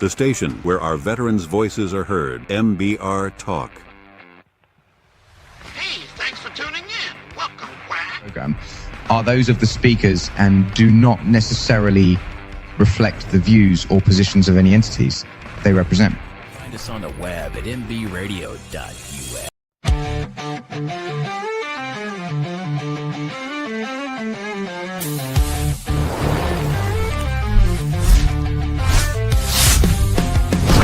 The station where our veterans' voices are heard. MBR Talk. Hey, thanks for tuning in. Welcome, Quack. Program are those of the speakers and do not necessarily reflect the views or positions of any entities they represent. Find us on the web at mbradio.us.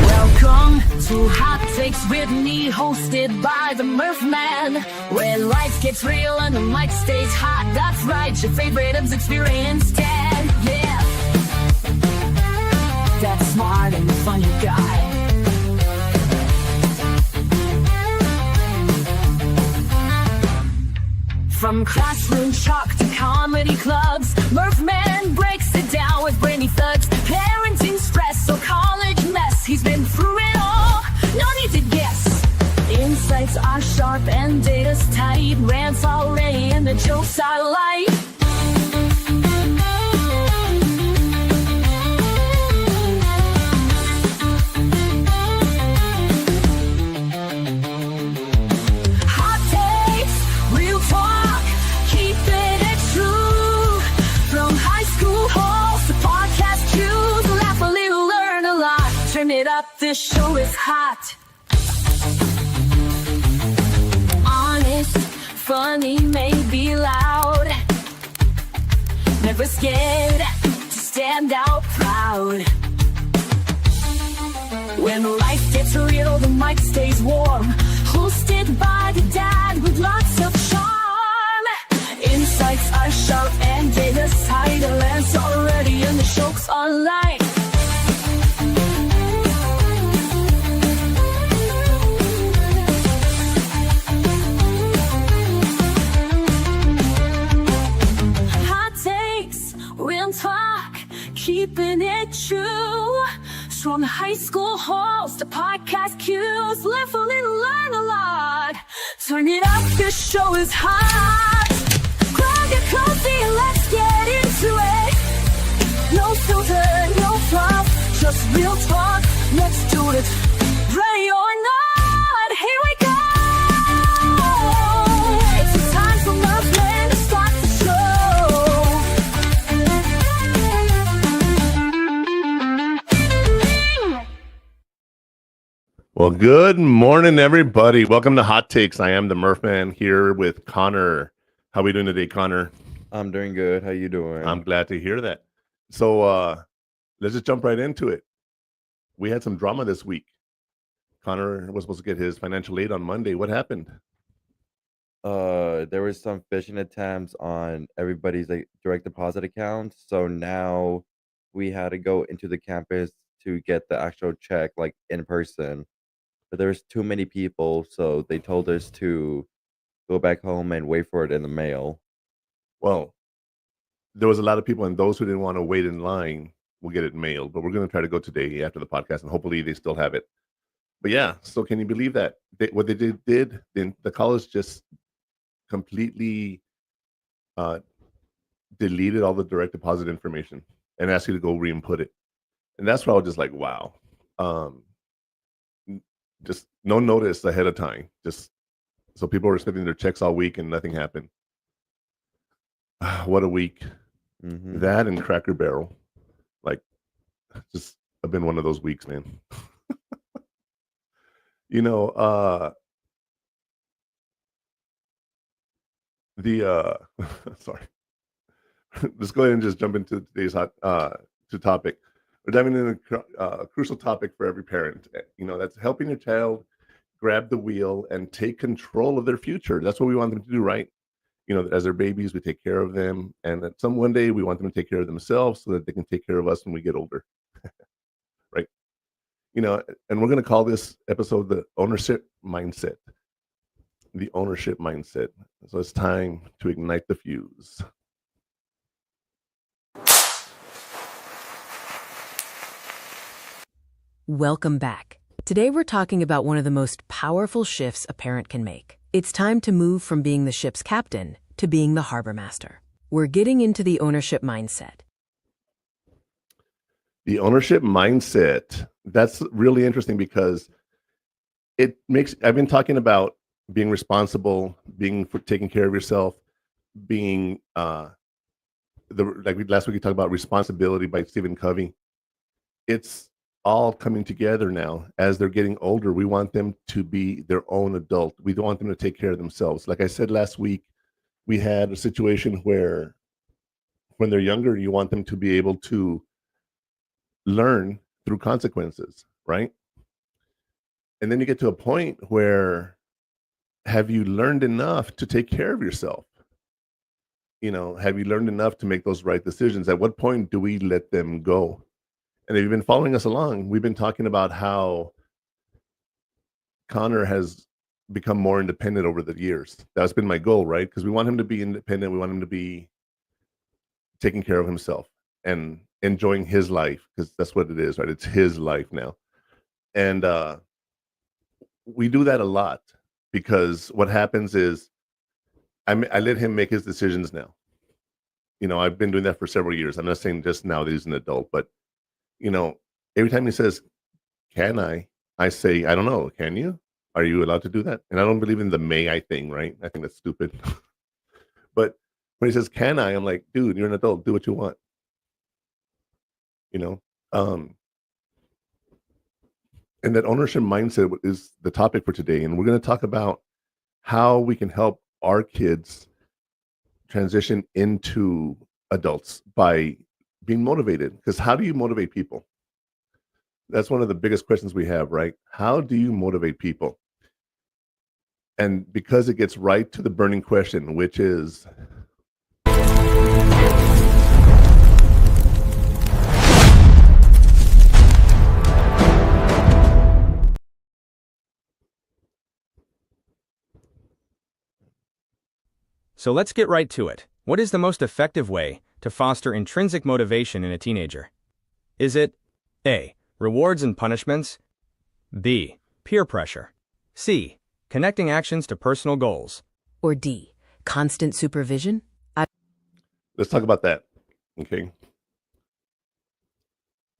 Welcome to Hot Takes with me, hosted by the Murph Man, where life gets real and the mic stays hot. That's right, your favorite is experienced dad, yeah. That smart and funny guy. From classroom chalk to comedy clubs, Murph Man breaks it down with brainy thugs. Parenting stress or college mess, he's been through it all, no need to guess. Insights are sharp and data's tight. Rants are ready and the jokes are light. It up, this show is hot. Honest, funny, maybe loud. Never scared to stand out proud. When life gets real, the mic stays warm. Hosted by the dad with lots of charm. Insights are sharp and data's tight. The lens already and the jokes are light. Talk, keeping it true. From high school halls to podcast queues, live a little, learn a lot. Turn it up, this show is hot. Grab your coffee and let's get into it. No filter, no fluff, just real talk. Let's do it. Ready or not, here we go. It's time for Murph Man to start the show. Well, good morning, everybody. Welcome to Hot Takes. I am the Murph Man here with Connor. How are we doing today, Connor? I'm doing good. How you doing? I'm glad to hear that. So let's just jump right into it. We had some drama this week. Connor was supposed to get his financial aid on Monday. What happened? There was some phishing attempts on everybody's direct deposit accounts. So now we had to go into the campus to get the actual check in person. But there's too many people, so they told us to go back home and wait for it in the mail. Well, there was a lot of people, and those who didn't want to wait in line will get it mailed. But we're going to try to go today after the podcast, and hopefully they still have it. But yeah, so can you believe that? What they did, the college just completely deleted all the direct deposit information and asked you to go re-input it. And that's where I was just like, wow. Just no notice ahead of time. Just so people were expecting their checks all week and nothing happened. What a week. Mm-hmm. That and Cracker Barrel. Just I've been one of those weeks, man. Sorry. Let's go ahead and just jump into today's topic. We're diving into a crucial topic for every parent. That's helping your child grab the wheel and take control of their future. That's what we want them to do, right? As their babies, we take care of them, and that one day we want them to take care of themselves so that they can take care of us when we get older, right? And we're going to call this episode the ownership mindset. The ownership mindset. So it's time to ignite the fuse. Welcome back. Today we're talking about one of the most powerful shifts a parent can make. It's time to move from being the ship's captain to being the harbor master. We're getting into the ownership mindset. The ownership mindset, that's really interesting because I've been talking about being responsible, taking care of yourself, being, last week we talked about Responsibility by Stephen Covey. It's all coming together now as they're getting older. We want them to be their own adult. We don't want them to take care of themselves. Like I said last week, we had a situation where when they're younger, you want them to be able to learn through consequences, right? And then you get to a point where, have you learned enough to take care of yourself? Have you learned enough to make those right decisions? At what point do we let them go? And if you've been following us along, we've been talking about how Connor has become more independent over the years. That's been my goal, right? Because we want him to be independent. We want him to be taking care of himself and enjoying his life, because that's what it is, right? It's his life now. And we do that a lot because what happens is I let him make his decisions now. I've been doing that for several years. I'm not saying just now that he's an adult, but every time he says, "Can I?" I say, "I don't know. Can you? Are you allowed to do that?" And I don't believe in the "may I" thing, right? I think that's stupid. But when he says, "Can I?" I'm like, "Dude, you're an adult. Do what you want." And that ownership mindset is the topic for today. And we're going to talk about how we can help our kids transition into adults by being motivated. Because how do you motivate people? That's one of the biggest questions we have, right? How do you motivate people? And because it gets right to the burning question, which is, So let's get right to it. What is the most effective way to foster intrinsic motivation in a teenager? Is it A. Rewards and punishments, B. Peer pressure, C. Connecting actions to personal goals, Or D. Constant supervision? let's talk about that. Okay.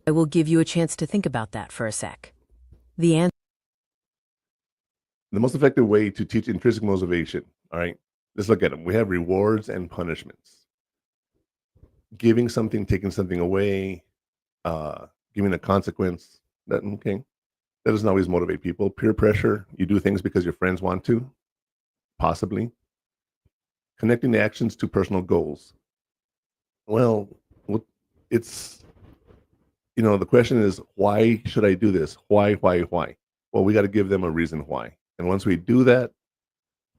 I will give you a chance to think about that for a sec. The answer The most effective way to teach intrinsic motivation, all right, let's look at them. We have rewards and punishments. Giving something, taking something away, giving a consequence. That doesn't always motivate people. Peer pressure, you do things because your friends want to, possibly. Connecting the actions to personal goals. Well, it's, the question is, why should I do this? Why? Well, we got to give them a reason why. And once we do that,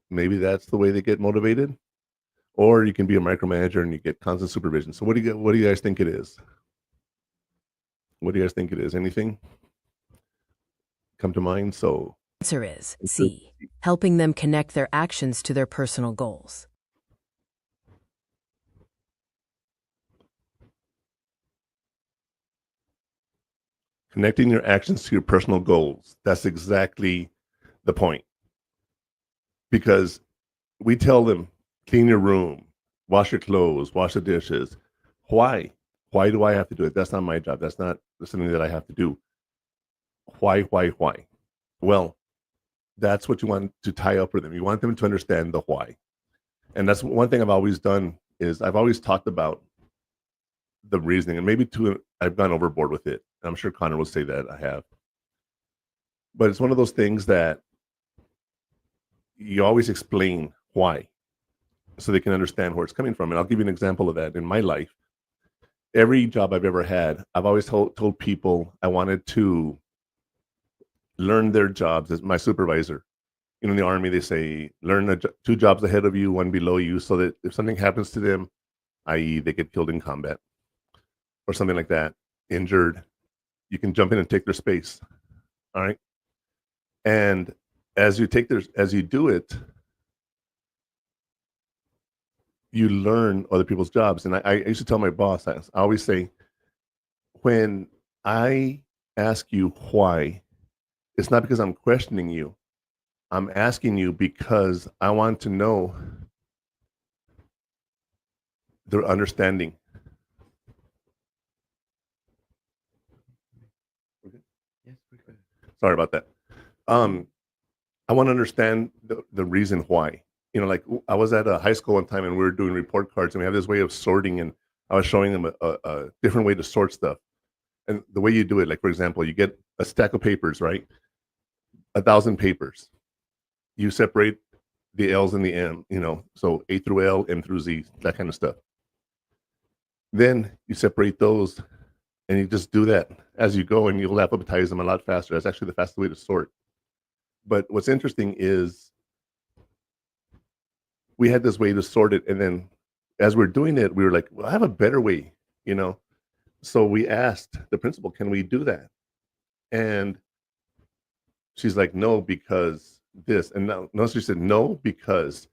maybe that's the way they get motivated. Or you can be a micromanager and you get constant supervision. So what do you guys think it is? What do you guys think it is? Anything come to mind? So answer is C. Helping them connect their actions to their personal goals. connecting your actions to your personal goals. That's exactly the point. Because we tell them, clean your room, wash your clothes, wash the dishes. Why? Why do I have to do it? That's not my job. That's not something that I have to do. Why? Well, that's what you want to tie up for them. You want them to understand the why. And that's one thing I've always done is I've always talked about the reasoning, and maybe I've gone overboard with it. And I'm sure Connor will say that I have. But it's one of those things that you always explain why so they can understand where it's coming from. And I'll give you an example of that in my life. Every job I've ever had, I've always told people I wanted to learn their jobs as my supervisor. You know, in the Army, they say, learn 2 jobs ahead of you, 1 below you, so that if something happens to them, i.e. they get killed in combat or something like that, injured, you can jump in and take their space. All right. And as you do it, you learn other people's jobs. And I used to tell my boss, I always say, when I ask you why, it's not because I'm questioning you. I'm asking you because I want to know their understanding. Sorry about that. I want to understand the reason why. You know, like I was at a high school one time and we were doing report cards and we have this way of sorting, and I was showing them a different way to sort stuff. And the way you do it, like for example, you get a stack of papers, right? 1,000 papers. You separate the L's and the M, you know, so A through L, M through Z, that kind of stuff. Then you separate those and you just do that as you go and you'll alphabetize them a lot faster. That's actually the fastest way to sort. But what's interesting is we had this way to sort it, and then as we're doing it, we were like, well, I have a better way, you know? So we asked the principal, can we do that? And she's like, no, because this. And no, she said, no, because,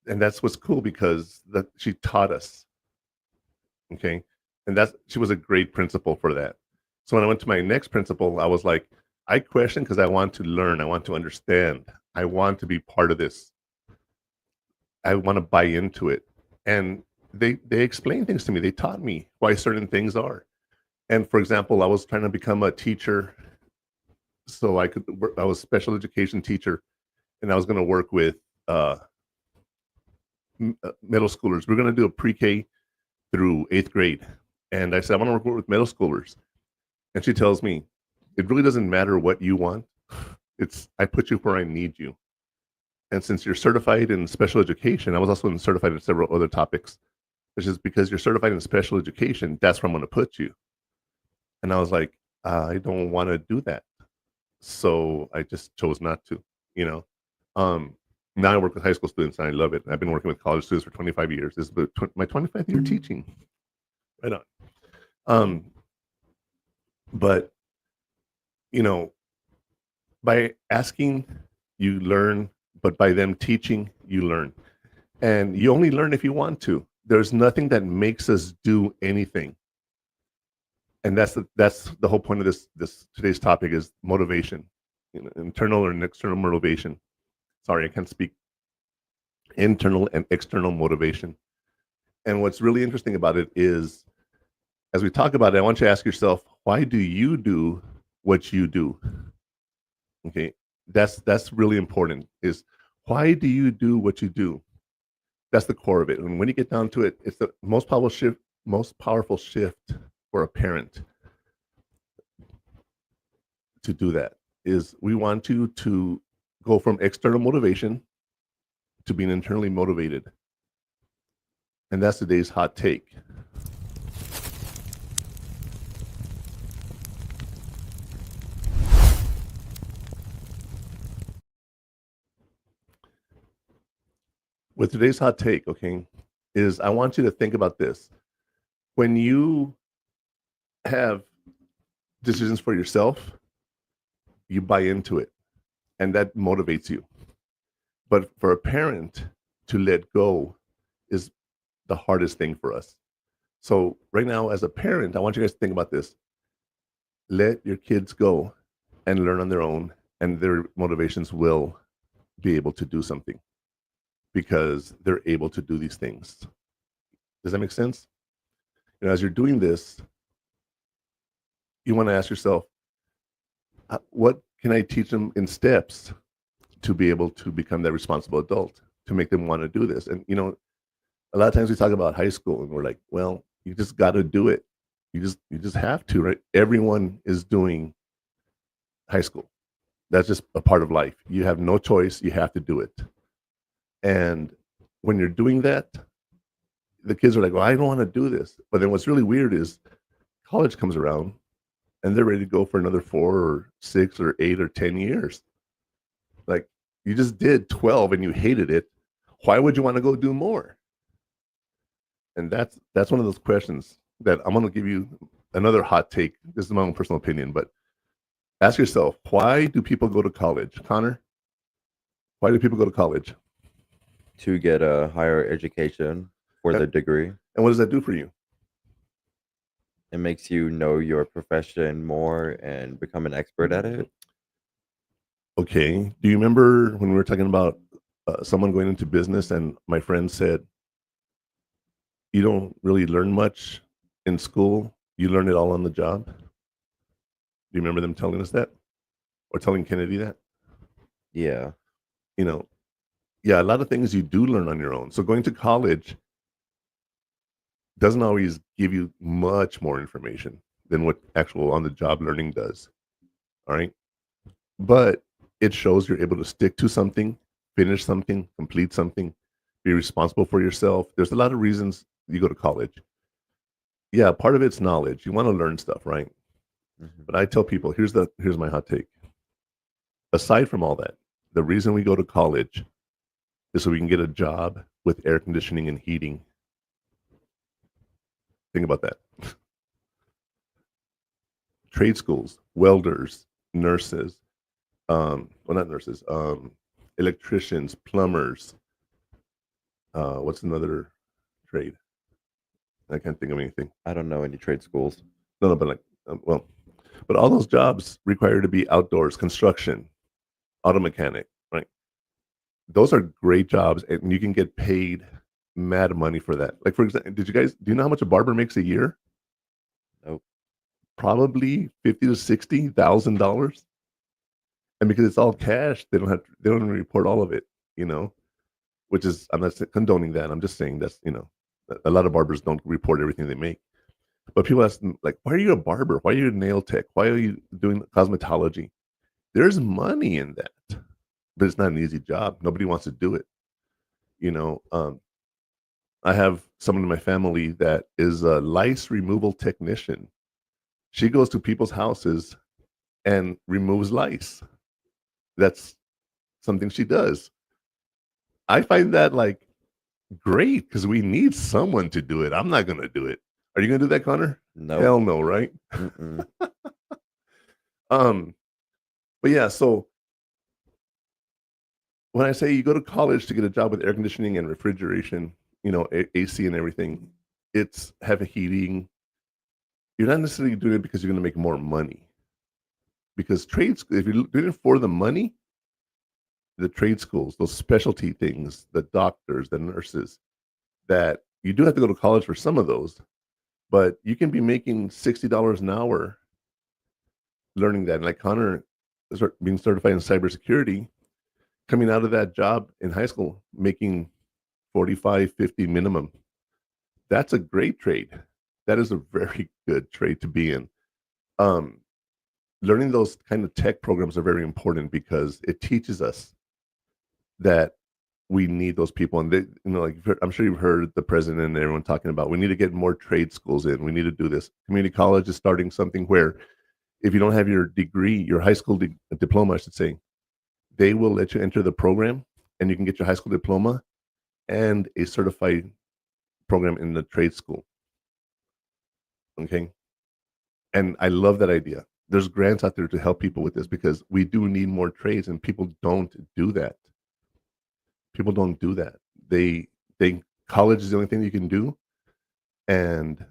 and that's what's cool, because that she taught us. Okay. And she was a great principal for that. So when I went to my next principal, I was like, I question because I want to learn. I want to understand. I want to be part of this. I want to buy into it. And they explained things to me. They taught me why certain things are. And for example, I was trying to become a teacher. So I was a special education teacher, and I was going to work with middle schoolers. We're going to do a pre-K through 8th grade. And I said, I want to work with middle schoolers. And she tells me, it really doesn't matter what you want. I put you where I need you. And since you're certified in special education, I was also certified in several other topics, which is because you're certified in special education, that's where I'm going to put you. And I was like, I don't want to do that. So I just chose not to, you know. Now I work with high school students and I love it. I've been working with college students for 25 years. This is my 25th year teaching. Right on. But, you know, by asking, you learn, but by them teaching, you learn. And you only learn if you want to. There's nothing that makes us do anything. And that's the whole point of this today's topic is motivation, you know, internal and external motivation. Sorry, I can't speak. Internal and external motivation. And what's really interesting about it is, as we talk about it, I want you to ask yourself, why do you do what you do? Okay, that's really important. Is why do you do what you do? That's the core of it. And when you get down to it, it's the most powerful shift for a parent to do that. Is we want you to go from external motivation to being internally motivated. And that's today's hot take. With today's hot take, okay, is I want you to think about this. When you have decisions for yourself, you buy into it, and that motivates you. But for a parent to let go is the hardest thing for us. So right now, as a parent, I want you guys to think about this. Let your kids go and learn on their own, and their motivations will be able to do something because they're able to do these things. Does that make sense? You know, as you're doing this, you want to ask yourself, what can I teach them in steps to be able to become that responsible adult, to make them want to do this? And, you know, a lot of times we talk about high school and we're like, well, you just got to do it. You just have to, right? Everyone is doing high school. That's just a part of life. You have no choice. You have to do it. And when you're doing that, the kids are like, well, I don't want to do this. But then what's really weird is college comes around and they're ready to go for another 4 or 6 or 8 or 10 years. Like, you just did 12 and you hated it. Why would you want to go do more? And that's one of those questions that I'm going to give you another hot take. This is my own personal opinion, but ask yourself, why do people go to college? Connor, why do people go to college? To get a higher education for the degree. And what does that do for you? It makes you know your profession more and become an expert at it. Okay. Do you remember when we were talking about someone going into business and my friend said, you don't really learn much in school. You learn it all on the job. Do you remember them telling us that? or telling Kennedy that. Yeah. You know, yeah, a lot of things you do learn on your own. So going to college doesn't always give you much more information than what actual on-the-job learning does. All right. But it shows you're able to stick to something, finish something, complete something, be responsible for yourself. There's a lot of reasons you go to college. Yeah, part of it's knowledge. You want to learn stuff, right? Mm-hmm. But I tell people, here's my hot take. Aside from all that, the reason we go to college is so we can get a job with air conditioning and heating. Think about that. Trade schools, welders, nurses, well, not nurses, electricians, plumbers. What's another trade? I can't think of anything. I don't know any trade schools. No, but like, but all those jobs require to be outdoors, construction, auto mechanic, right? Those are great jobs, and you can get paid mad money for that. Like, for example, do you know how much a barber makes a year? Nope. Probably $50,000 to $60,000. And because it's all cash, they don't report all of it, you know, which is, I'm not condoning that. I'm just saying that's, you know, a lot of barbers don't report everything they make. But people ask them, like, why are you a barber? Why are you a nail tech? Why are you doing cosmetology? There's money in that, but it's not an easy job. Nobody wants to do it. You know, I have someone in my family that is a lice removal technician. She goes to people's houses and removes lice. That's something she does. I find that like great because we need someone to do it. I'm not going to do it. Are you going to do that, Connor? No. Hell no, right? But yeah, so when I say you go to college to get a job with air conditioning and refrigeration, you know, AC and everything, it's have a heating. You're not necessarily doing it because you're going to make more money. Because trades, if you're doing it for the money, the trade schools, those specialty things, the doctors, the nurses, that you do have to go to college for some of those, but you can be making $60 an hour learning that. And like Connor being certified in cybersecurity, coming out of that job in high school, making 45, 50 minimum. That's a great trade. That is a very good trade to be in. Learning those kind of tech programs are very important because it teaches us that we need those people. And they, you know, like I'm sure you've heard the president and everyone talking about, we need to get more trade schools in. We need to do this. Community college is starting something where if you don't have your degree, your high school diploma, I should say, they will let you enter the program and you can get your high school diploma and a certified program in the trade school. Okay. And I love that idea. There's grants out there to help people with this because we do need more trades and people don't do that. People don't do that. They think college is the only thing you can do and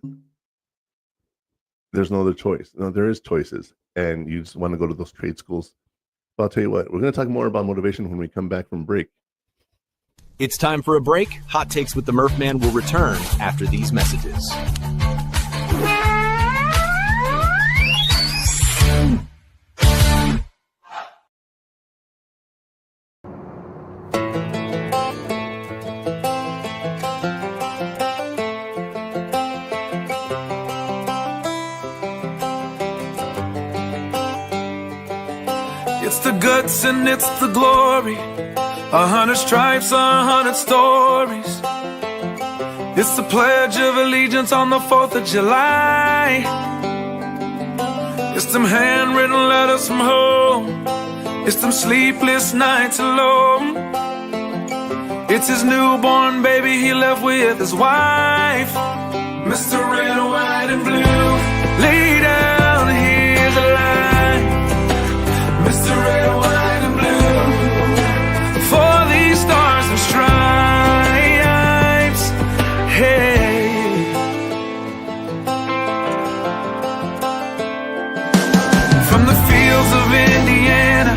there's no other choice. No, there is choices and you just want to go to those trade schools. But I'll tell you what, we're going to talk more about motivation when we come back from break. It's time for a break. Hot Takes with the Murph Man will return after these messages. It's the guts and it's the glory. 100 stripes, 100 stories. It's the Pledge of Allegiance on the 4th of July. It's them handwritten letters from home. It's them sleepless nights alone. It's his newborn baby he left with his wife. Mr. Red, White, and Blue, lay down, here's a line. Mr. Red, White, and Blue, for these stars and stripes, hey. From the fields of Indiana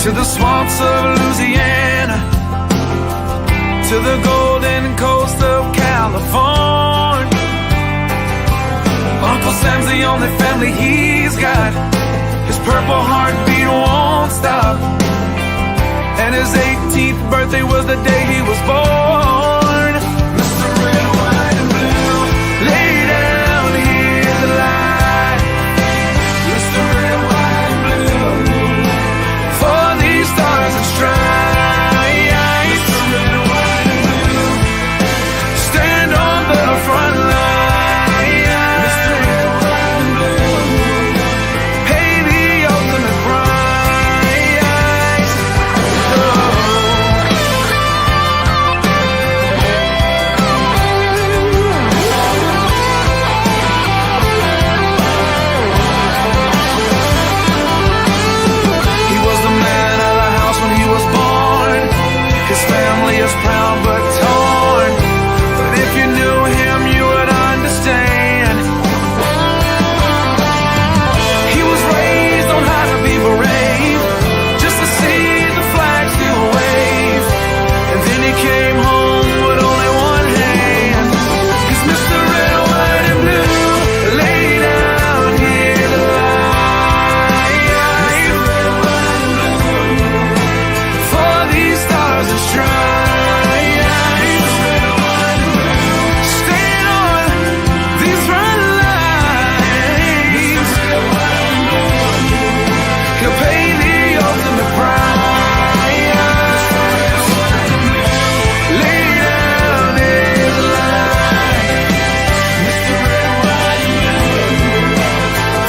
to the swamps of Louisiana to the golden coast of California, Uncle Sam's the only family he's got. His purple heartbeat won't stop. And his 18th birthday was the day he was born. Mr. Red, White, and Blue, lay down, hear the light. Mr. Red, White, and Blue, for these stars and stripes. Mr. Red, White, and Blue, stand on the front line. Mr. Red, White, and Blue, pay the ultimate price. He was the man of the house when he was born. His family is proud but torn. But if you knew him, you would understand. He was raised on how to be brave, just to see the flag still wave. And then he came home with only one hand. 'Cause Mr. Red, White, and Blue, lay down, hear the light. For these stars and stripes, stand on these front lines. He'll pay the ultimate price. Lay down his life. Mr. Red, White, and Blue,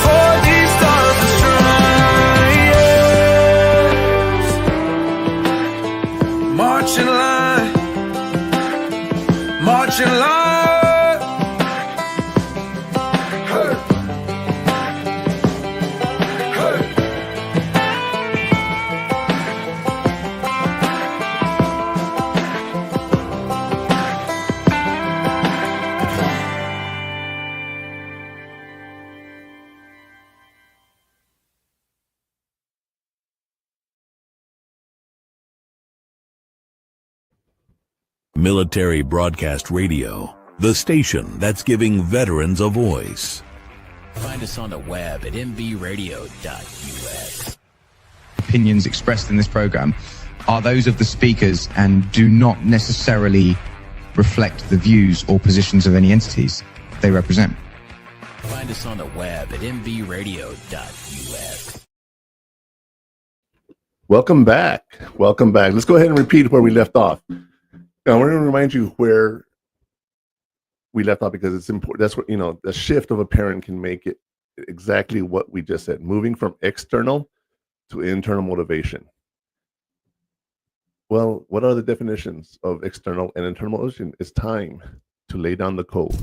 for these stars and stripes. March in line, march in line. Hey. Hey. Military Broadcast Radio, the station that's giving veterans a voice. Find us on the web at mbradio.us. Opinions expressed in this program are those of the speakers and do not necessarily reflect the views or positions of any entities they represent. Find us on the web at mbradio.us. Welcome back. Welcome back. Let's go ahead and repeat where we left off. Now, we're going to remind you where we left off because it's important. That's what, the shift of a parent can make it exactly what we just said, moving from external to internal motivation. Well, what are the definitions of external and internal motivation? It's time to lay down the codes.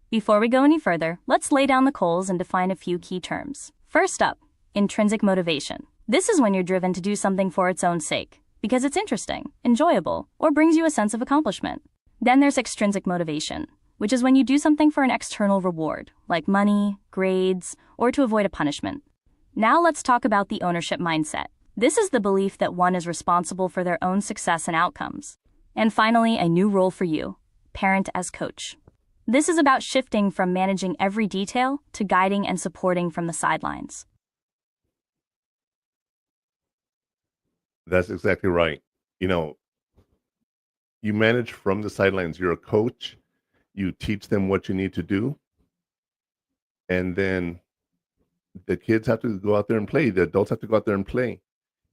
Before we go any further, let's lay down the coals and define a few key terms. First up, intrinsic motivation. This is when you're driven to do something for its own sake, because it's interesting, enjoyable, or brings you a sense of accomplishment. Then there's extrinsic motivation, which is when you do something for an external reward, like money, grades, or to avoid a punishment. Now let's talk about the ownership mindset. This is the belief that one is responsible for their own success and outcomes. And finally, a new role for you, parent as coach. This is about shifting from managing every detail to guiding and supporting from the sidelines. That's exactly right. You manage from the sidelines. You're a coach. You teach them what you need to do. And then the kids have to go out there and play. The adults have to go out there and play.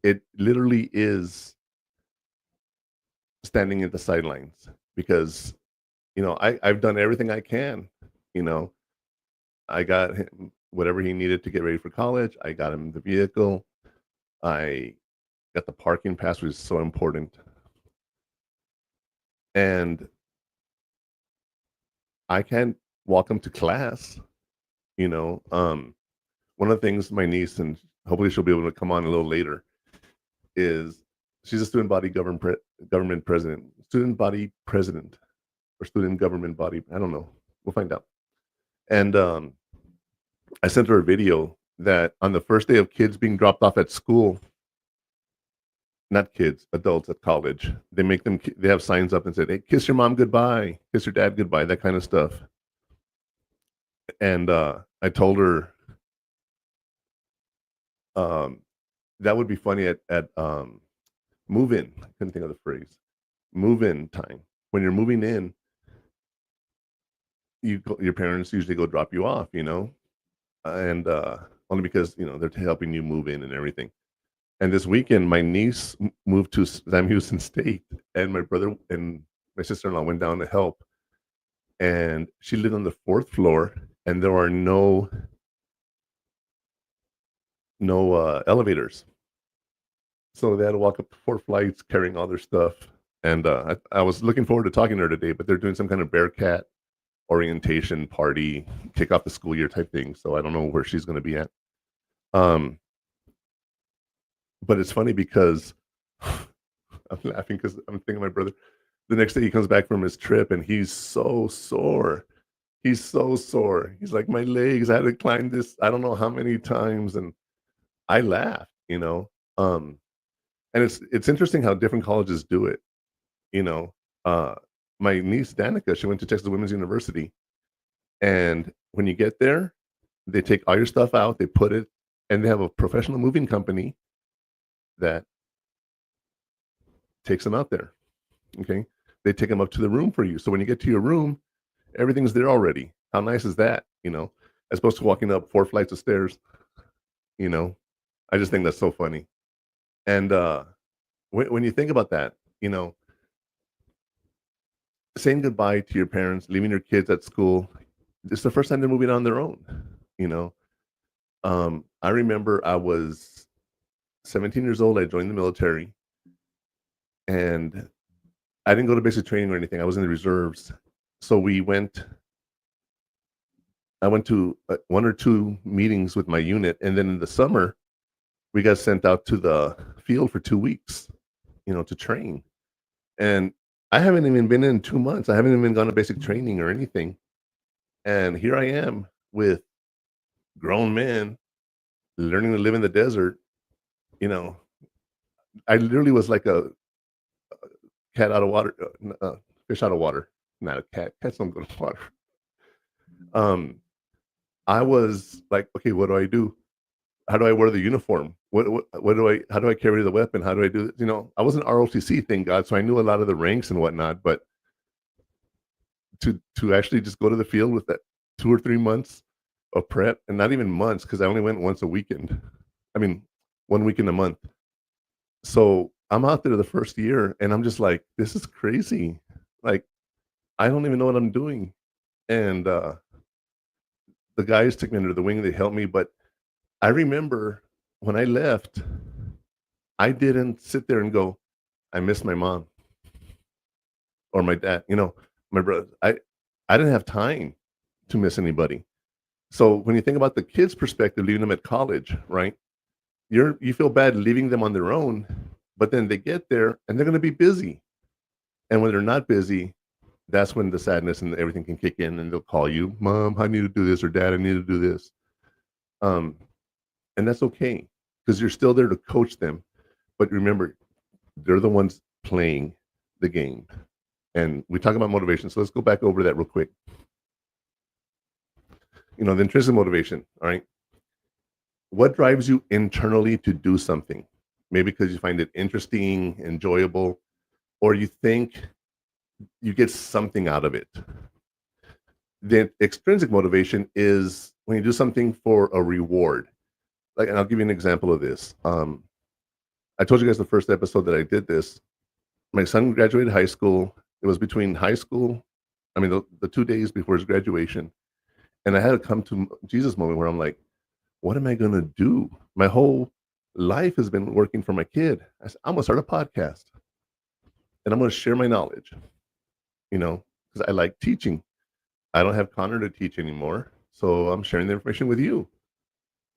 It literally is standing at the sidelines because I've done everything I can. I got him whatever he needed to get ready for college. I got him the vehicle. I got the parking pass, which is so important. And I can't walk him to class. One of the things my niece, and hopefully she'll be able to come on a little later, is she's a student body government president, or student government body. I don't know. We'll find out. And I sent her a video that on the first day of kids being dropped off at school, not kids, adults at college, they make them, they have signs up and said, hey, kiss your mom goodbye, kiss your dad goodbye, that kind of stuff. And I told her that would be funny at move-in. I couldn't think of the phrase. Move-in time. When you're moving in, your parents usually go drop you off, you know, and only because, you know, they're helping you move in and everything. And this weekend, my niece moved to Sam Houston State, and my brother and my sister-in-law went down to help. And she lived on the 4th floor, and there are no elevators. So they had to walk up 4 flights carrying all their stuff. And I was looking forward to talking to her today, but they're doing some kind of Bearcat orientation party, kick off the school year type thing. So I don't know where she's going to be at. But it's funny because I'm laughing because I'm thinking of my brother. The next day he comes back from his trip and he's so sore. He's so sore. He's like, my legs, I had to climb this, I don't know how many times. And I laughed, you know. And it's interesting how different colleges do it. You know, my niece Danica, she went to Texas Women's University. And when you get there, they take all your stuff out, they put it, and they have a professional moving company that takes them out there. Okay. They take them up to the room for you. So when you get to your room, everything's there already. How nice is that? You know, as opposed to walking up 4 flights of stairs. You know, I just think that's so funny. And when you think about that, you know, saying goodbye to your parents, leaving your kids at school, it's the first time they're moving on their own. You know, I remember I was 17 years old. I joined the military, and I didn't go to basic training or anything. I was in the reserves. So I went to 1 or 2 meetings with my unit. And then in the summer, we got sent out to the field for 2 weeks, you know, to train. And I haven't even been in 2 months. I haven't even gone to basic training or anything. And here I am with grown men learning to live in the desert. You know, I literally was like a cat out of water, fish out of water. Not a cat. Cats don't go to water. I was like, okay, what do I do? How do I wear the uniform? How do I carry the weapon? How do I do this? You know, I was an ROTC, thank God, so I knew a lot of the ranks and whatnot. But to actually just go to the field with that 2 or 3 months of prep, and not even months, because I only went once a weekend. I mean, 1 weekend a month. So I'm out there the first year, and I'm just like, this is crazy. Like, I don't even know what I'm doing. And the guys took me under the wing. They helped me. But I remember when I left, I didn't sit there and go, I miss my mom or my dad, you know, my brother. I didn't have time to miss anybody. So when you think about the kids' perspective, leaving them at college, right? You feel bad leaving them on their own, but then they get there and they're going to be busy. And when they're not busy, that's when the sadness and everything can kick in, and they'll call you, Mom, I need to do this, or Dad, I need to do this. And that's okay, because you're still there to coach them. But remember, they're the ones playing the game. And we talk about motivation. So let's go back over that real quick. You know, the intrinsic motivation, all right? What drives you internally to do something? Maybe because you find it interesting, enjoyable, or you think you get something out of it. The extrinsic motivation is when you do something for a reward. Like, and I'll give you an example of this. I told you guys the first episode that I did this. My son graduated high school. It was between high school, I mean, the 2 days before his graduation. And I had to come to Jesus moment where I'm like, what am I going to do? My whole life has been working for my kid. I said, I'm going to start a podcast. And I'm going to share my knowledge, you know, because I like teaching. I don't have Connor to teach anymore. So I'm sharing the information with you,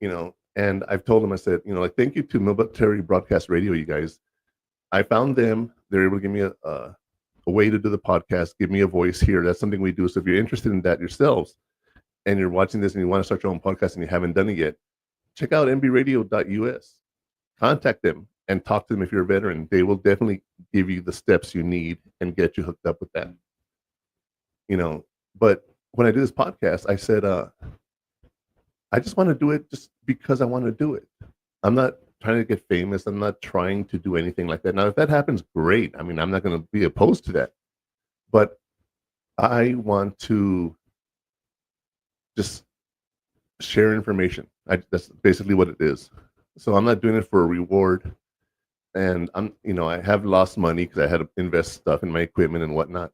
you know. And I've told them, I said, you know, like, thank you to Military Broadcast Radio, you guys. I found them. They're able to give me a way to do the podcast, give me a voice here. That's something we do. So if you're interested in that yourselves, and you're watching this and you want to start your own podcast and you haven't done it yet, check out nbradio.us. Contact them and talk to them if you're a veteran. They will definitely give you the steps you need and get you hooked up with that. But when I do this podcast, I said, I just want to do it just because I want to do it. I'm not trying to get famous. I'm not trying to do anything like that. Now, if that happens, great. I mean, I'm not going to be opposed to that. But I want to just share information. That's basically what it is. So I'm not doing it for a reward. And I have lost money because I had to invest stuff in my equipment and whatnot.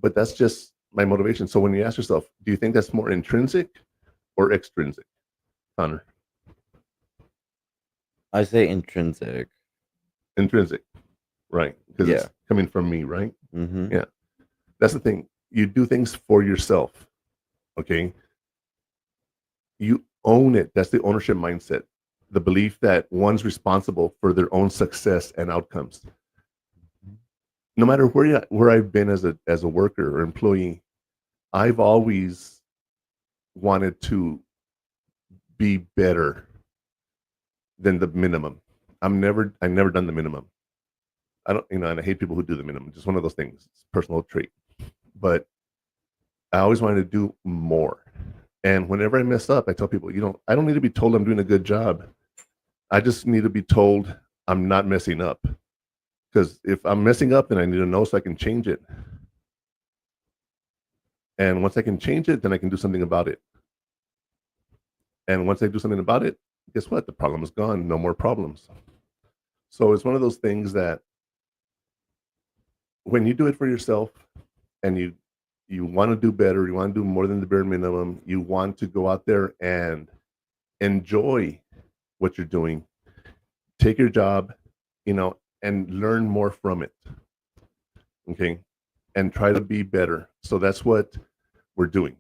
But that's just my motivation. So when you ask yourself, do you think that's more intrinsic or extrinsic, Connor? I say intrinsic. Intrinsic, right? Because it's coming from me, right? Mm-hmm. Yeah. That's the thing. You do things for yourself, okay? You own it. That's the ownership mindset. The belief that one's responsible for their own success and outcomes. No matter where I've been as a worker or employee, I've always wanted to be better than the minimum. I've never done the minimum. I don't, and I hate people who do the minimum. Just one of those things. It's a personal trait. But I always wanted to do more. And whenever I mess up, I tell people, I don't need to be told I'm doing a good job. I just need to be told I'm not messing up. Because if I'm messing up, then I need to know so I can change it. And once I can change it, then I can do something about it. And once I do something about it, guess what? The problem is gone. No more problems. So it's one of those things that when you do it for yourself and you want to do better, you want to do more than the bare minimum, you want to go out there and enjoy what you're doing, take your job, and learn more from it. Okay. And try to be better. So that's what we're doing.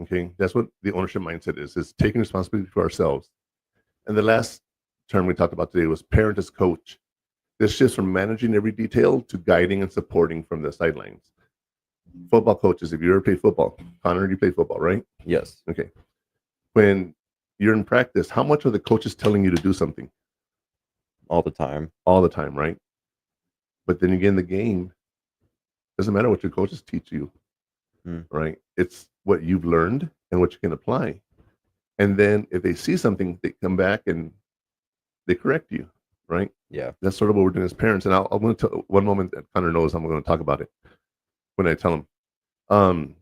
Okay. That's what the ownership mindset is taking responsibility for ourselves. And the last term we talked about today was parent as coach. This shifts from managing every detail to guiding and supporting from the sidelines. Football coaches, if you ever played football, Connor, you played football, right? Yes. Okay. When you're in practice, how much are the coaches telling you to do something? All the time. All the time, right? But then you get in the game, doesn't matter what your coaches teach you, right? It's what you've learned and what you can apply. And then if they see something, they come back and they correct you, right? Yeah. That's sort of what we're doing as parents. And I'm going to tell one moment that Connor knows I'm going to talk about it when I tell him.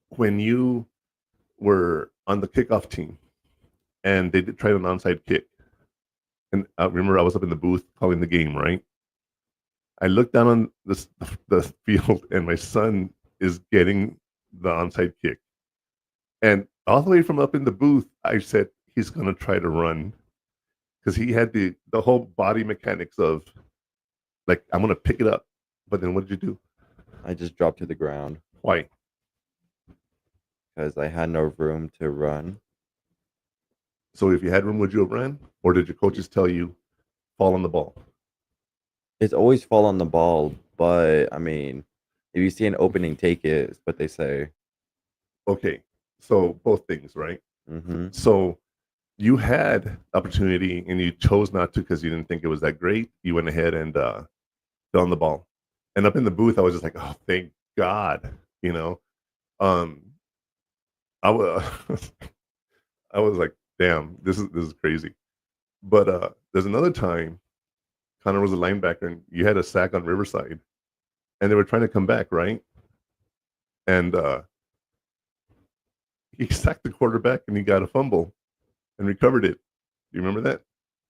When you were on the kickoff team and they tried an onside kick, and I remember I was up in the booth calling the game, right? I looked down on the field and my son is getting the onside kick. And all the way from up in the booth, I said, he's going to try to run. Because he had the whole body mechanics of, like, I'm going to pick it up. But then what did you do? I just dropped to the ground. Why? Because I had no room to run. So if you had room, would you have ran? Or did your coaches tell you, fall on the ball? It's always fall on the ball. But, I mean, if you see an opening, take it, is what they say. Okay. So both things, right? Mm-hmm. So you had opportunity and you chose not to because you didn't think it was that great. You went ahead and fell on the ball. And up in the booth, I was just like, oh, thank God. I was I was like, damn, this is crazy. But there's another time Connor was a linebacker and you had a sack on Riverside and they were trying to come back, right? And he sacked the quarterback and he got a fumble and recovered it. Do you remember that?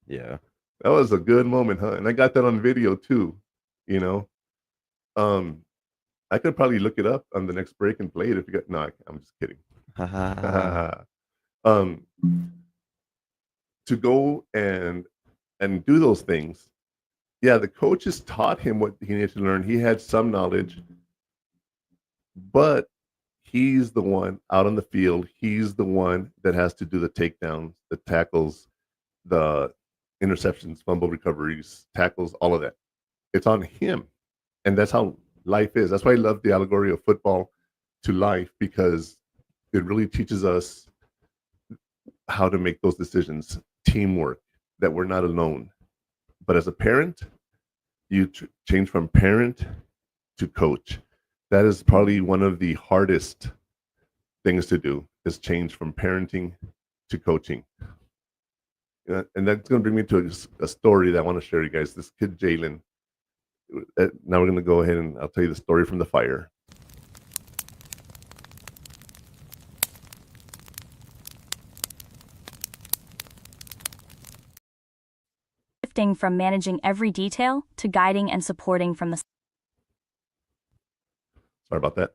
Yeah. That was a good moment, huh? And I got that on video too, I could probably look it up on the next break and play it if you got, no, I'm just kidding. To go and do those things. Yeah, the coaches taught him what he needed to learn. He had some knowledge, but he's the one out on the field. He's the one that has to do the takedowns, the tackles, the interceptions, fumble recoveries, tackles, all of that. It's on him. And that's how life is. That's why I love the allegory of football to life, because it really teaches us how to make those decisions, teamwork, that we're not alone. But as a parent, you change from parent to coach. That is probably one of the hardest things to do, is change from parenting to coaching. And that's going to bring me to a story that I want to share you guys. This kid, Jalen. Now we're going to go ahead and I'll tell you the story from the fire. Shifting from managing every detail to guiding and supporting from the. Sorry about that.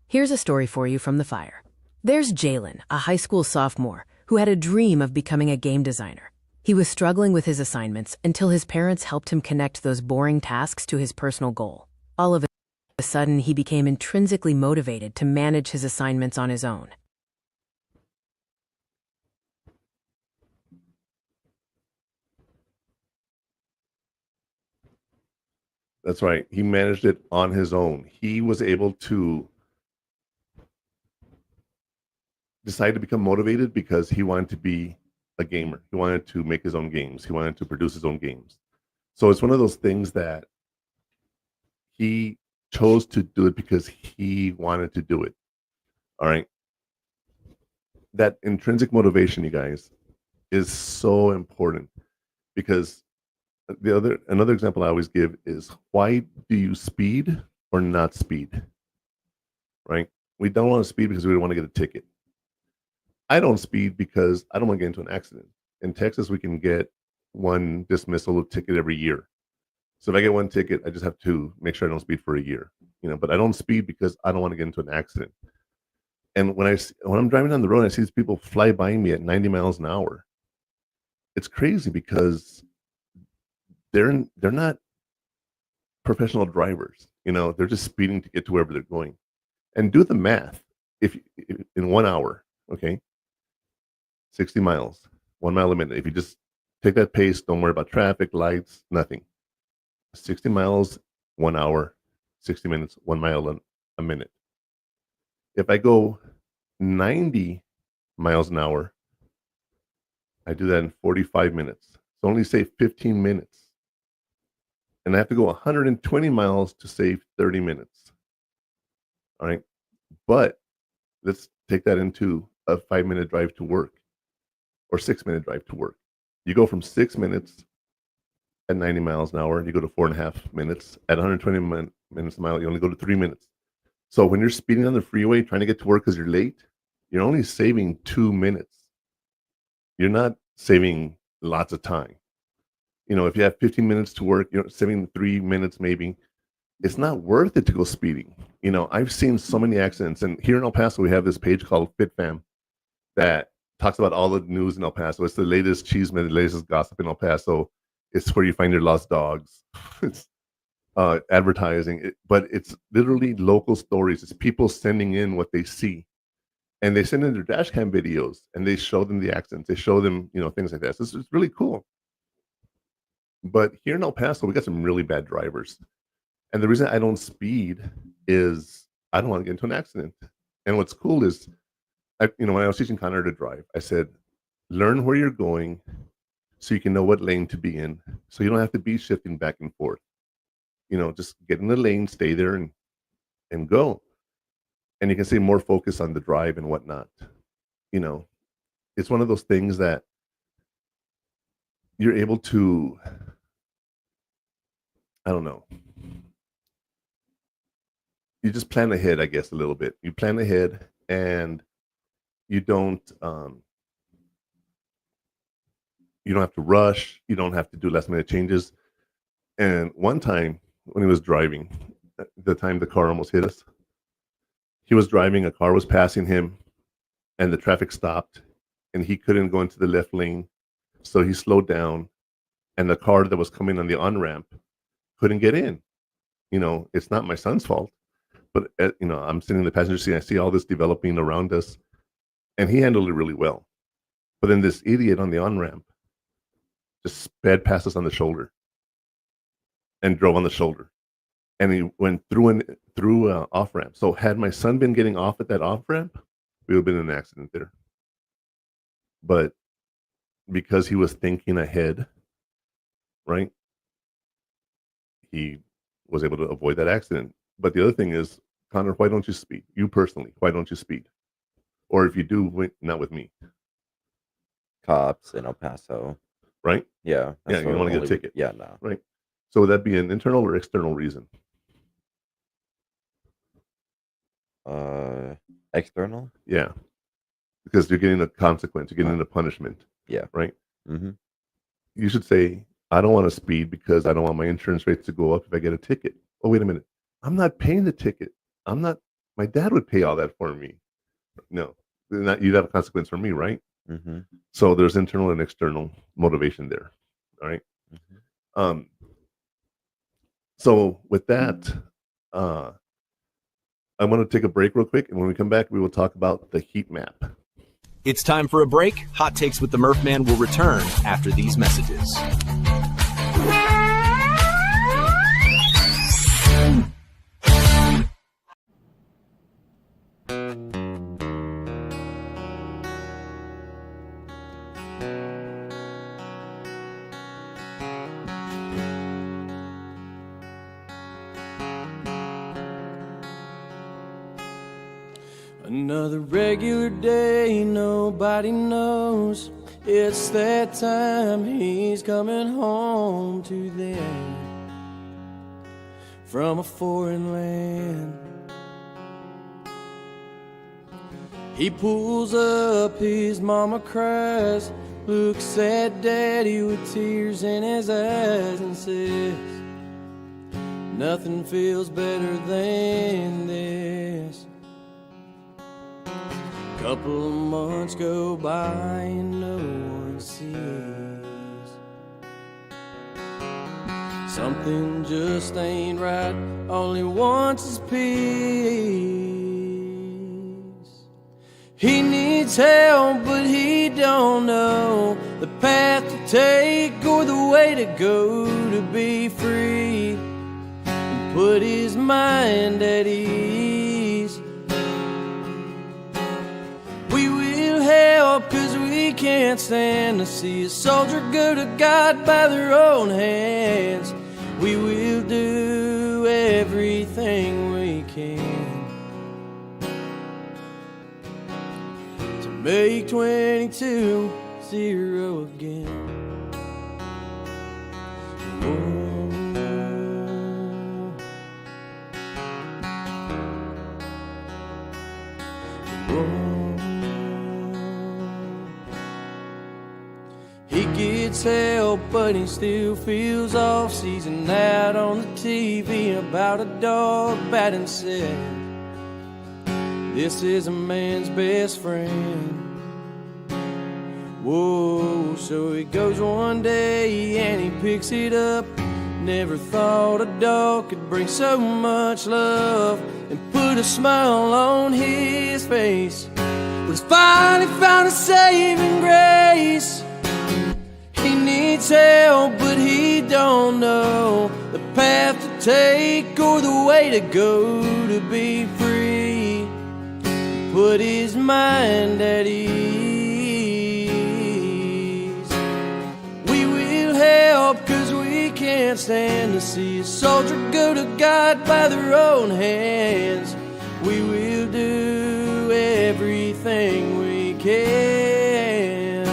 Here's a story for you from the fire. There's Jalen, a high school sophomore, who had a dream of becoming a game designer. He was struggling with his assignments until his parents helped him connect those boring tasks to his personal goal. All of a sudden, he became intrinsically motivated to manage his assignments on his own. That's right. He managed it on his own. He was able to decide to become motivated because he wanted to be a gamer. He wanted to make his own games. He wanted to produce his own games. So it's one of those things that he chose to do it because he wanted to do it. All right. That intrinsic motivation, you guys, is so important, because another example I always give is, why do you speed or not speed? Right? We don't want to speed because we don't want to get a ticket. I don't speed because I don't want to get into an accident. In Texas, we can get one dismissal ticket every year. So if I get one ticket, I just have to make sure I don't speed for a year. But I don't speed because I don't want to get into an accident. And when I'm driving down the road and I see these people fly by me at 90 miles an hour, it's crazy, because they're not professional drivers. They're just speeding to get to wherever they're going. And do the math. If in 1 hour, okay, 60 miles, 1 mile a minute. If you just take that pace, don't worry about traffic, lights, nothing. 60 miles, 1 hour, 60 minutes, 1 mile a minute. If I go 90 miles an hour, I do that in 45 minutes. So only save 15 minutes. And I have to go 120 miles to save 30 minutes. All right. But let's take that into a 5-minute drive to work, or 6-minute drive to work. You go from 6 minutes at 90 miles an hour, and you go to 4.5 minutes. At 120 minutes a mile, you only go to 3 minutes. So when you're speeding on the freeway trying to get to work because you're late, you're only saving 2 minutes. You're not saving lots of time. If you have 15 minutes to work, you're saving 3 minutes maybe. It's not worth it to go speeding. I've seen so many accidents, and here in El Paso, we have this page called FitFam that talks about all the news in El Paso. It's the latest chisme, the latest gossip in El Paso. It's where you find your lost dogs. It's advertising, but it's literally local stories. It's people sending in what they see, and they send in their dash cam videos, and they show them the accidents. They show them, things like that. So it's really cool. But here in El Paso, we got some really bad drivers. And the reason I don't speed is I don't want to get into an accident. And what's cool is, when I was teaching Connor to drive, I said, learn where you're going so you can know what lane to be in. So you don't have to be shifting back and forth. Just get in the lane, stay there, and go. And you can stay more focused on the drive and whatnot. It's one of those things that you're able to, I don't know. You just plan ahead, I guess, a little bit. You plan ahead, and you don't have to rush. You don't have to do last minute changes. And one time when he was driving, the time the car almost hit us, he was driving, a car was passing him, and the traffic stopped, and he couldn't go into the left lane. So he slowed down, and the car that was coming on the on-ramp couldn't get in. It's not my son's fault. But, I'm sitting in the passenger seat, and I see all this developing around us, and he handled it really well. But then this idiot on the on-ramp just sped past us on the shoulder and drove on the shoulder. And he went through off-ramp. So had my son been getting off at that off-ramp, we would have been in an accident there. but because he was thinking ahead, right, he was able to avoid that accident. But the other thing is, Connor, why don't you speed? You personally, why don't you speed? Or if you do, not with me. Cops in El Paso. Right? Yeah. Yeah, you don't want to get a ticket. Yeah, no. Right. So would that be an internal or external reason? External? Yeah. Because you're getting a consequence, you're getting a punishment. Yeah. Right? Mm-hmm. You should say, I don't want to speed because I don't want my insurance rates to go up if I get a ticket. Oh, wait a minute. I'm not paying the ticket. My dad would pay all that for me. No, you'd have a consequence for me, right? Mm-hmm. So there's internal and external motivation there. All right. Mm-hmm. So with that, I'm going to take a break real quick. And when we come back, we will talk about the heat map. It's time for a break. Hot Takes with the Murph Man will return after these messages. Another regular day, nobody knows. It's that time, he's coming home to them from a foreign land. He pulls up, his mama cries, looks at daddy with tears in his eyes and says, nothing feels better than this. Couple of months go by and no one sees. Something just ain't right, only wants his peace. He needs help, but he don't know the path to take or the way to go to be free and put his mind at ease. We will help, 'cause we can't stand to see a soldier go to God by their own hands. We will do everything we can to make 22-0 again. He gets help, but he still feels off. Sees an ad on the TV about a dog batting said, this is a man's best friend. Whoa, so he goes one day and he picks it up. Never thought a dog could bring so much love and put a smile on his face. But he's finally found a saving grace. He needs help, but he don't know the path to take or the way to go to be free. Put his mind at ease. We will help, 'cause we can't stand to see a soldier go to God by their own hands. We will do everything we can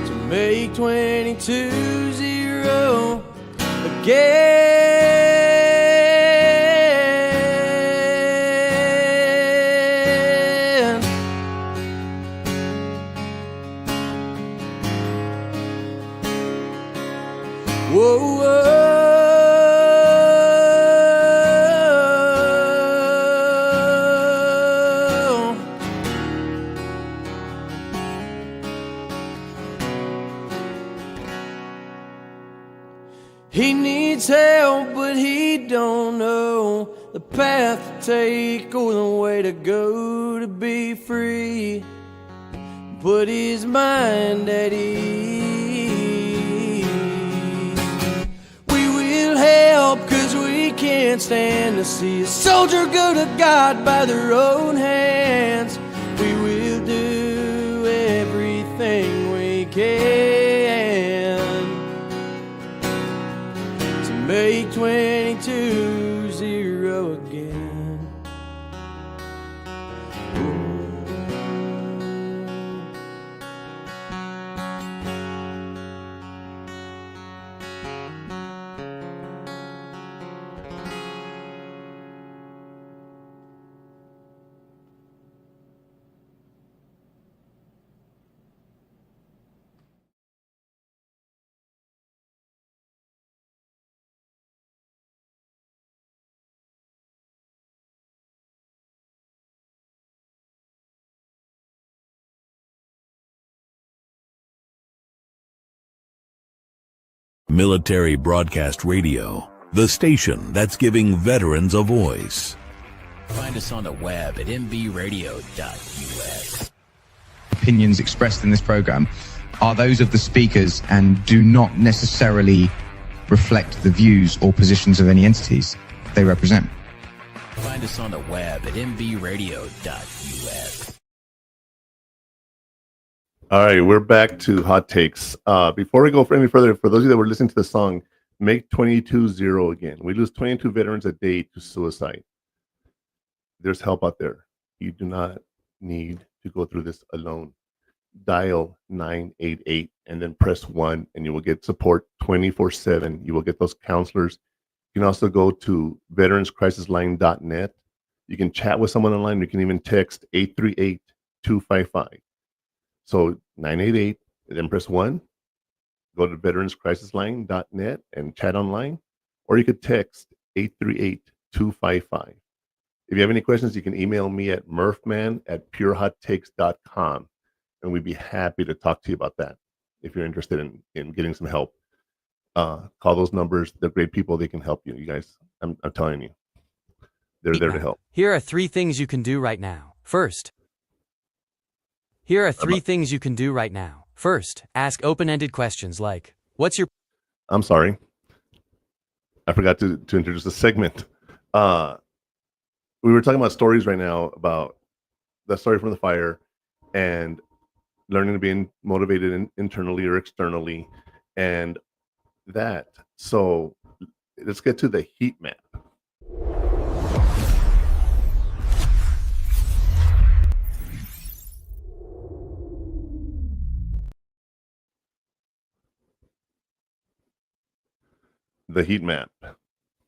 to make 22-0 again. Whoa, whoa. He needs help, but he don't know the path to take or the way to go to be free. Put his mind at ease. We will help, 'cause we can't stand to see a soldier go to God by their own hands. We will do can to make 22-0 again. Military Broadcast Radio, the station that's giving veterans a voice. Find us on the web at mbradio.us. Opinions expressed in this program are those of the speakers and do not necessarily reflect the views or positions of any entities they represent. Find us on the web at mbradio.us. All right, we're back to hot takes. Before we go any further, for those of you that were listening to the song, make 22-0 again. We lose 22 veterans a day to suicide. There's help out there. You do not need to go through this alone. Dial 988 and then press 1 and you will get support 24/7. You will get those counselors. You can also go to veteranscrisisline.net. You can chat with someone online. You can even text 838-255. So 988, then press 1, go to veteranscrisisline.net and chat online, or you could text 838-255. If you have any questions, you can email me at murphman@purehottakes.com, and we'd be happy to talk to you about that if you're interested in getting some help. Call those numbers. They're great people. They can help you. You guys, I'm telling you, they're there to help. Here are 3 things you can do right now. First, ask open-ended questions like, what's your... I'm sorry. I forgot to introduce a segment. We were talking about stories right now, about the story from the fire and learning to be motivated internally or externally and that. So let's get to the heat map. The heat map.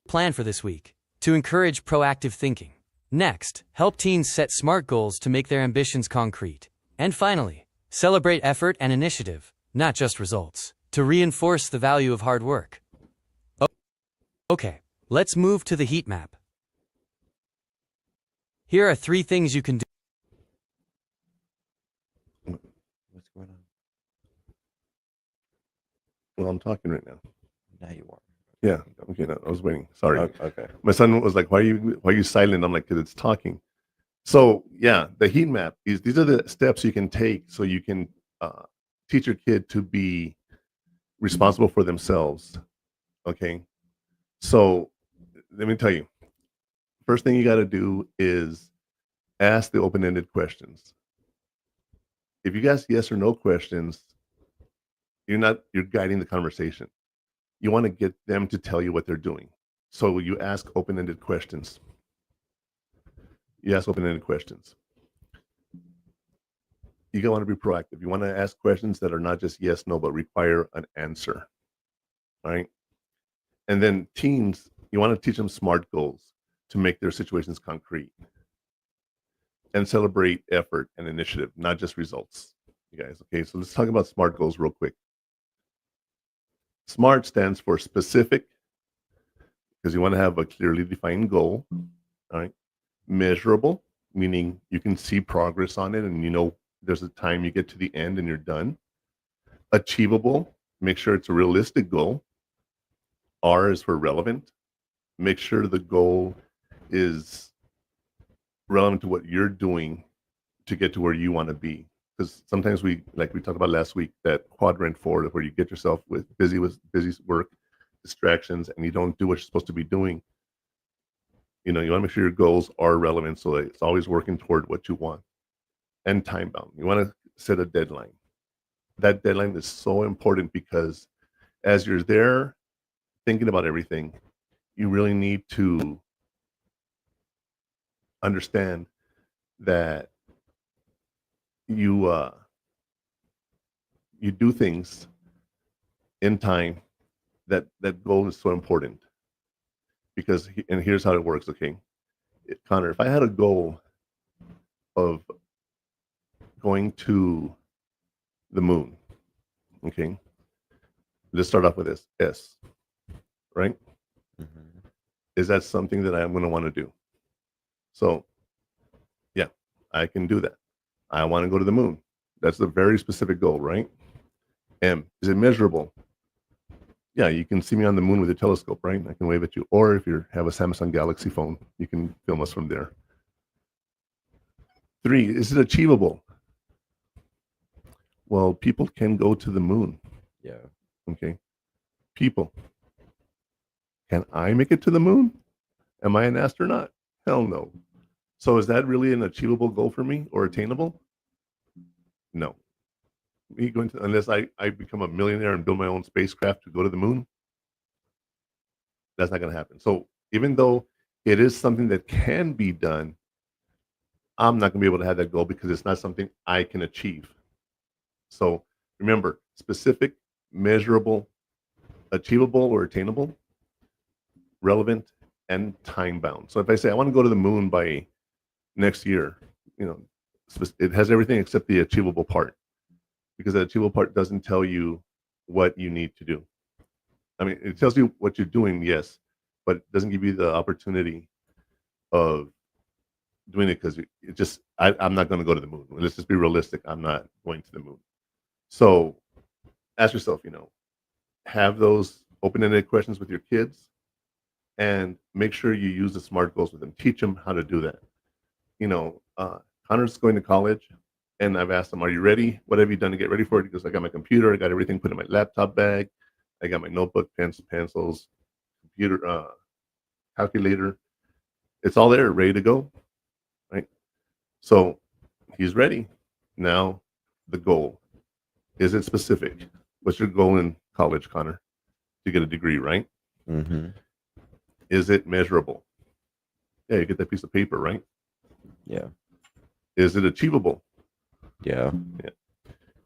Plan for this week to encourage proactive thinking. Next, help teens set SMART goals to make their ambitions concrete. And finally, celebrate effort and initiative, not just results, to reinforce the value of hard work. Okay, let's move to the heat map. Here are 3 things you can do. What's going on? Well, I'm talking right now. Now you are. Yeah. Okay. No, I was waiting. Sorry. Okay. My son was like, "Why are you silent?" I'm like, "Because it's talking." So yeah, the heat map is. These are the steps you can take so you can teach your kid to be responsible for themselves. Okay. So let me tell you. First thing you got to do is ask the open-ended questions. If you ask yes or no questions, you're guiding the conversation. You want to get them to tell you what they're doing. So you ask open-ended questions. You ask open-ended questions. You want to be proactive. You want to ask questions that are not just yes, no, but require an answer. All right. And then teens, you want to teach them SMART goals to make their situations concrete. And celebrate effort and initiative, not just results. You guys, okay? So let's talk about SMART goals real quick. SMART stands for specific, because you want to have a clearly defined goal. All right. Measurable, meaning you can see progress on it and you know there's a time you get to the end and you're done. Achievable, make sure it's a realistic goal. R is for relevant. Make sure the goal is relevant to what you're doing to get to where you want to be. Because sometimes we talked about last week, that quadrant 4, where you get yourself with busy work, distractions, and you don't do what you're supposed to be doing. You want to make sure your goals are relevant, so that it's always working toward what you want. And time bound. You want to set a deadline. that deadline is so important because as you're there thinking about everything, you really need to understand that you you do things in time. That goal is so important because and here's how it works. Okay, Connor, if I had a goal of going to the moon, okay, let's start off with this S, right? Is that something that I'm going to want to do? So yeah, I can do that. I want to go to the moon. That's a very specific goal, right? M, is it measurable? Yeah, you can see me on the moon with a telescope, right? I can wave at you. Or if you have a Samsung Galaxy phone, you can film us from there. 3, is it achievable? Well, people can go to the moon. Yeah. Okay. People. Can I make it to the moon? Am I an astronaut? Hell no. So is that really an achievable goal for me or attainable? No. Me going to, unless I become a millionaire and build my own spacecraft to go to the moon, that's not going to happen. So even though it is something that can be done, I'm not going to be able to have that goal because it's not something I can achieve. So remember, specific, measurable, achievable or attainable, relevant, and time bound. So if I say I want to go to the moon by next year, you know, it has everything except the achievable part, because the achievable part doesn't tell you what you need to do. I mean, it tells you what you're doing, yes, but it doesn't give you the opportunity of doing it because it just, I'm not going to go to the moon. Let's just be realistic. I'm not going to the moon. So ask yourself, you know, have those open-ended questions with your kids and make sure you use the SMART goals with them. Teach them how to do that. You know, Connor's going to college, and I've asked him, are you ready? What have you done to get ready for it? He goes, I got my computer. I got everything put in my laptop bag. I got my notebook, pens, pencils, computer, calculator. It's all there, ready to go, right? So he's ready. Now, the goal. Is it specific? What's your goal in college, Connor? To get a degree, right? Mm-hmm. Is it measurable? Yeah, you get that piece of paper, right? Yeah. Is it achievable? Yeah. Yeah.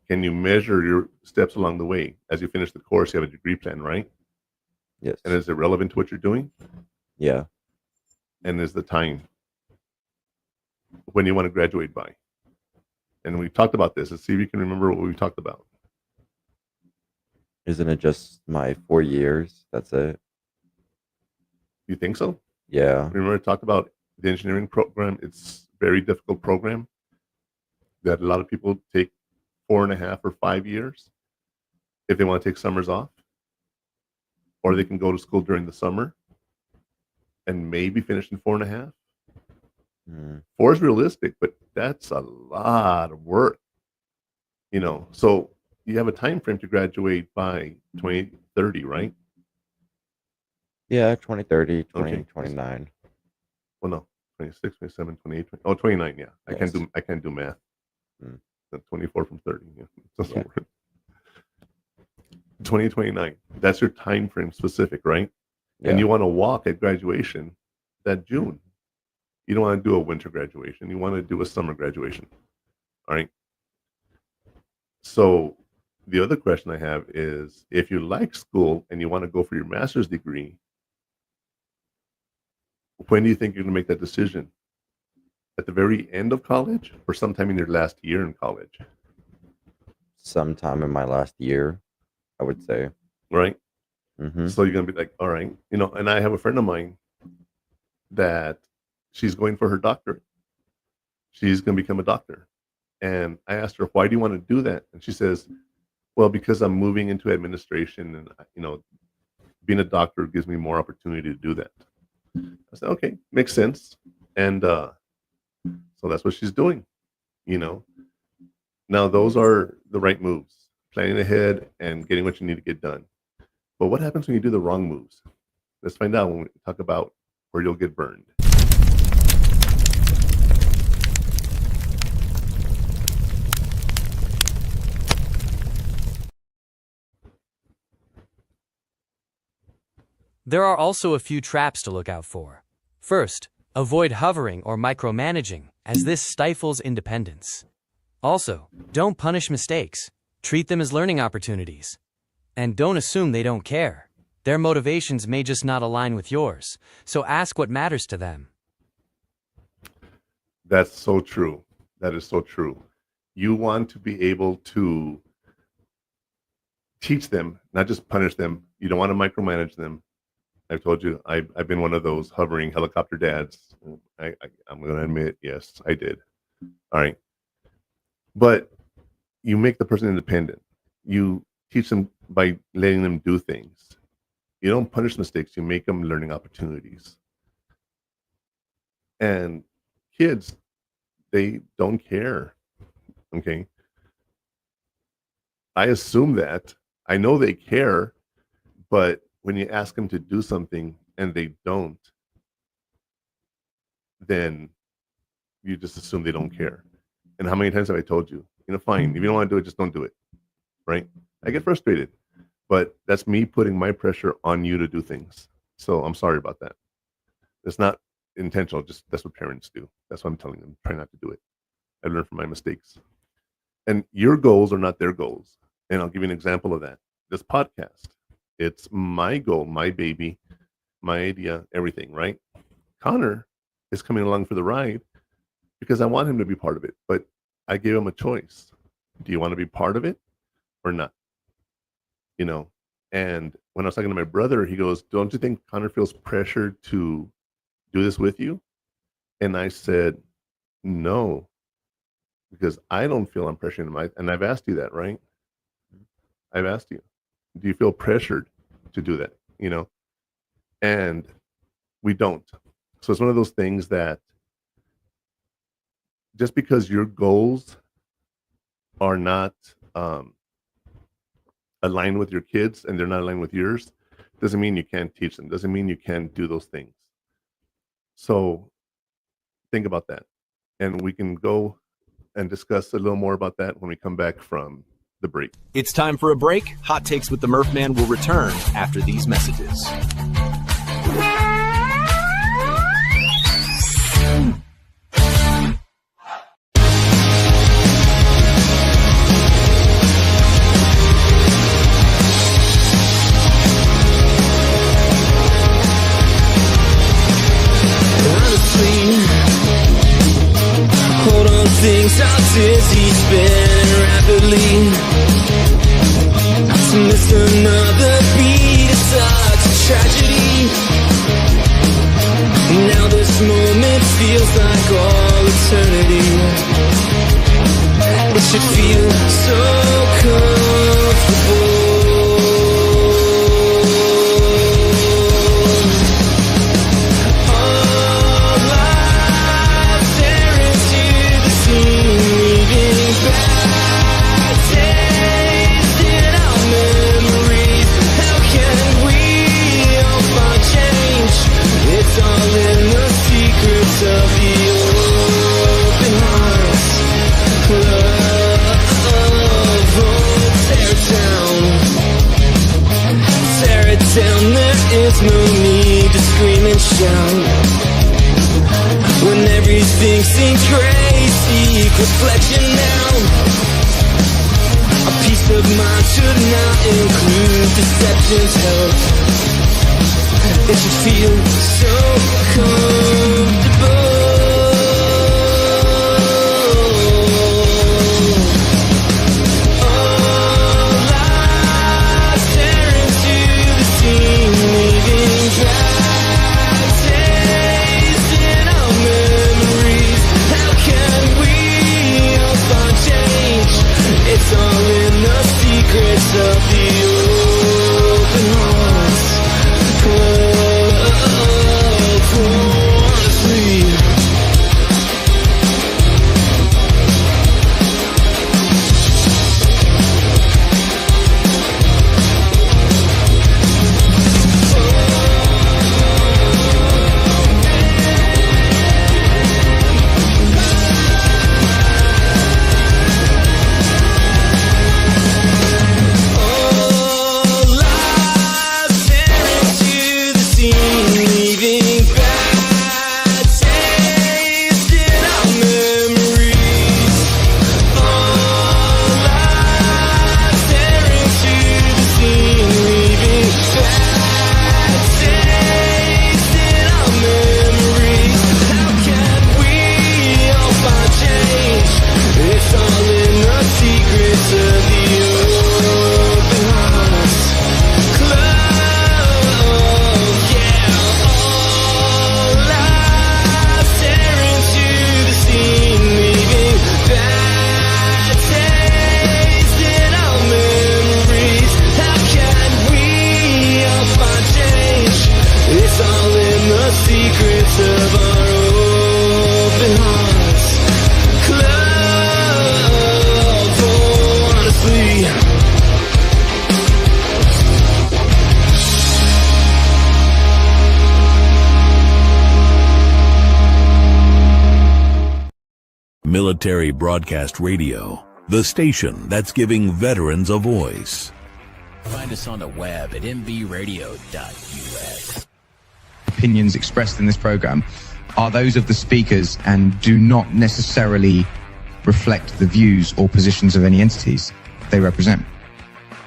Can you measure your steps along the way? As you finish the course, you have a degree plan, right? Yes. And is it relevant to what you're doing? Yeah. And is the time when you want to graduate by? And we talked about this. Let's see if you can remember what we talked about. Isn't it just my 4 years? That's it. You think so? Yeah. Remember I talked about the engineering program. It's a very difficult program that a lot of people take 4.5 or 5 years if they want to take summers off, or they can go to school during the summer and maybe finish in 4.5. 4 is realistic, but that's a lot of work, you know. So you have a time frame to graduate by 2030, right? Yeah, 2030, Okay. 2029. Well, no, 26, 27, 28, 20, oh, 29. Yeah, Yes. I can't do math. Mm. 24 from 30. Yeah, it doesn't Yeah. work. 2029. That's your time frame specific, right? And Yeah. you want to walk at graduation that June. You don't want to do a winter graduation. You want to do a summer graduation. All right. So the other question I have is, if you like school and you want to go for your master's degree, when do you think you're going to make that decision? At the very end of college or sometime in your last year in college? Sometime in my last year, I would say. Right. Mm-hmm. So you're going to be like, all right, you know, and I have a friend of mine that she's going for her doctorate. She's going to become a doctor. And I asked her, why do you want to do that? And she says, well, because I'm moving into administration and, you know, being a doctor gives me more opportunity to do that. I said, okay, makes sense. And so that's what she's doing, you know. Now, those are the right moves, planning ahead and getting what you need to get done. But what happens when you do the wrong moves? Let's find out when we talk about where you'll get burned. There are also a few traps to look out for. First, avoid hovering or micromanaging, as this stifles independence. Also, don't punish mistakes. Treat them as learning opportunities. And don't assume they don't care. Their motivations may just not align with yours, so ask what matters to them. That's so true. That is so true. You want to be able to teach them, not just punish them. You don't want to micromanage them. I've told you, I've been one of those hovering helicopter dads. I'm going to admit, yes, I did. All right. But you make the person independent. You teach them by letting them do things. You don't punish mistakes. You make them learning opportunities. And kids, they don't care. Okay. I assume that. I know they care, but when you ask them to do something and they don't, then you just assume they don't care. And how many times have I told you, fine, if you don't want to do it, just don't do it. Right? I get frustrated, but that's me putting my pressure on you to do things. So I'm sorry about that. It's not intentional. Just that's what parents do. That's what I'm telling them. Try not to do it. I learned from my mistakes. And your goals are not their goals. And I'll give you an example of that. This podcast, it's my goal, my baby, my idea, everything, right? Connor is coming along for the ride because I want him to be part of it. But I gave him a choice. Do you want to be part of it or not? And when I was talking to my brother, he goes, don't you think Connor feels pressured to do this with you? And I said, no, because I don't feel I'm pressuring him. And I've asked you that, right? I've asked you, do you feel pressured to do that? And we don't. So it's one of those things that just because your goals are not aligned with your kids and they're not aligned with yours, doesn't mean you can't teach them. Doesn't mean you can't do those things. So think about that. And we can go and discuss a little more about that when we come back from the break. It's time for a break. Hot Takes with the Murph Man will return after these messages. Hold on, things are dizzy, spinning rapidly. To miss another beat is such a tragedy. Now this moment feels like all eternity. It should feel so comfortable. It's all in the secrets of the open hearts. Love, tear it down, there is no need to scream and shout. When everything seems crazy, reflection now. A peace of mind should not include deception's help. It should feel so comfortable. All eyes stare into the scene, leaving bad taste in our memories. How can we all find change? It's all in the secrets of the open hearts. Military Broadcast Radio, the station that's giving veterans a voice. Find us on the web at mbradio.us. Opinions expressed in this program are those of the speakers and do not necessarily reflect the views or positions of any entities they represent.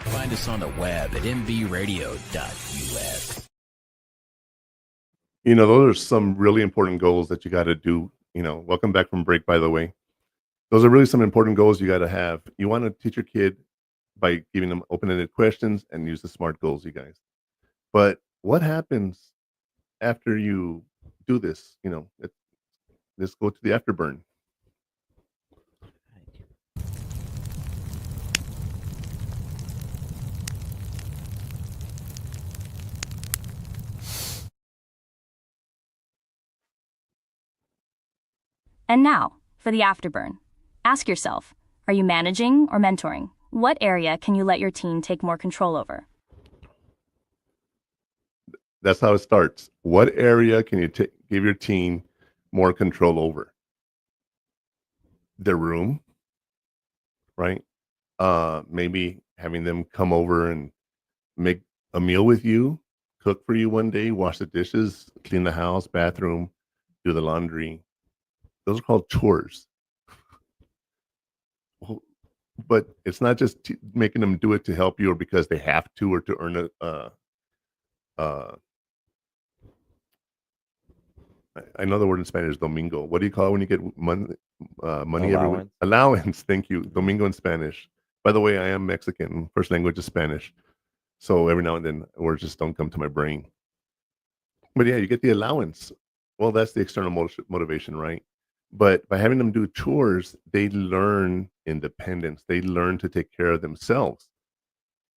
Find us on the web at mbradio.us. You know, those are some really important goals that you got to do. You know, welcome back from break, by the way. Those are really some important goals you got to have. You want to teach your kid by giving them open-ended questions and use the SMART goals, you guys. But what happens after you do this? You know, let's go to the afterburn. And now, for the afterburn. Ask yourself, are you managing or mentoring? What area can you let your teen take more control over? That's how it starts. What area can you give your teen more control over? Their room, right? Maybe having them come over and make a meal with you, cook for you one day, wash the dishes, clean the house, bathroom, do the laundry. Those are called chores. But it's not just making them do it to help you or because they have to or to earn I know the word in Spanish, domingo. What do you call it when you get money every week? Allowance. Thank you. Domingo in Spanish. By the way, I am Mexican. First language is Spanish. So every now and then words just don't come to my brain. But yeah, you get the allowance. Well, that's the external motivation, right? But by having them do chores, they learn independence. They learn to take care of themselves.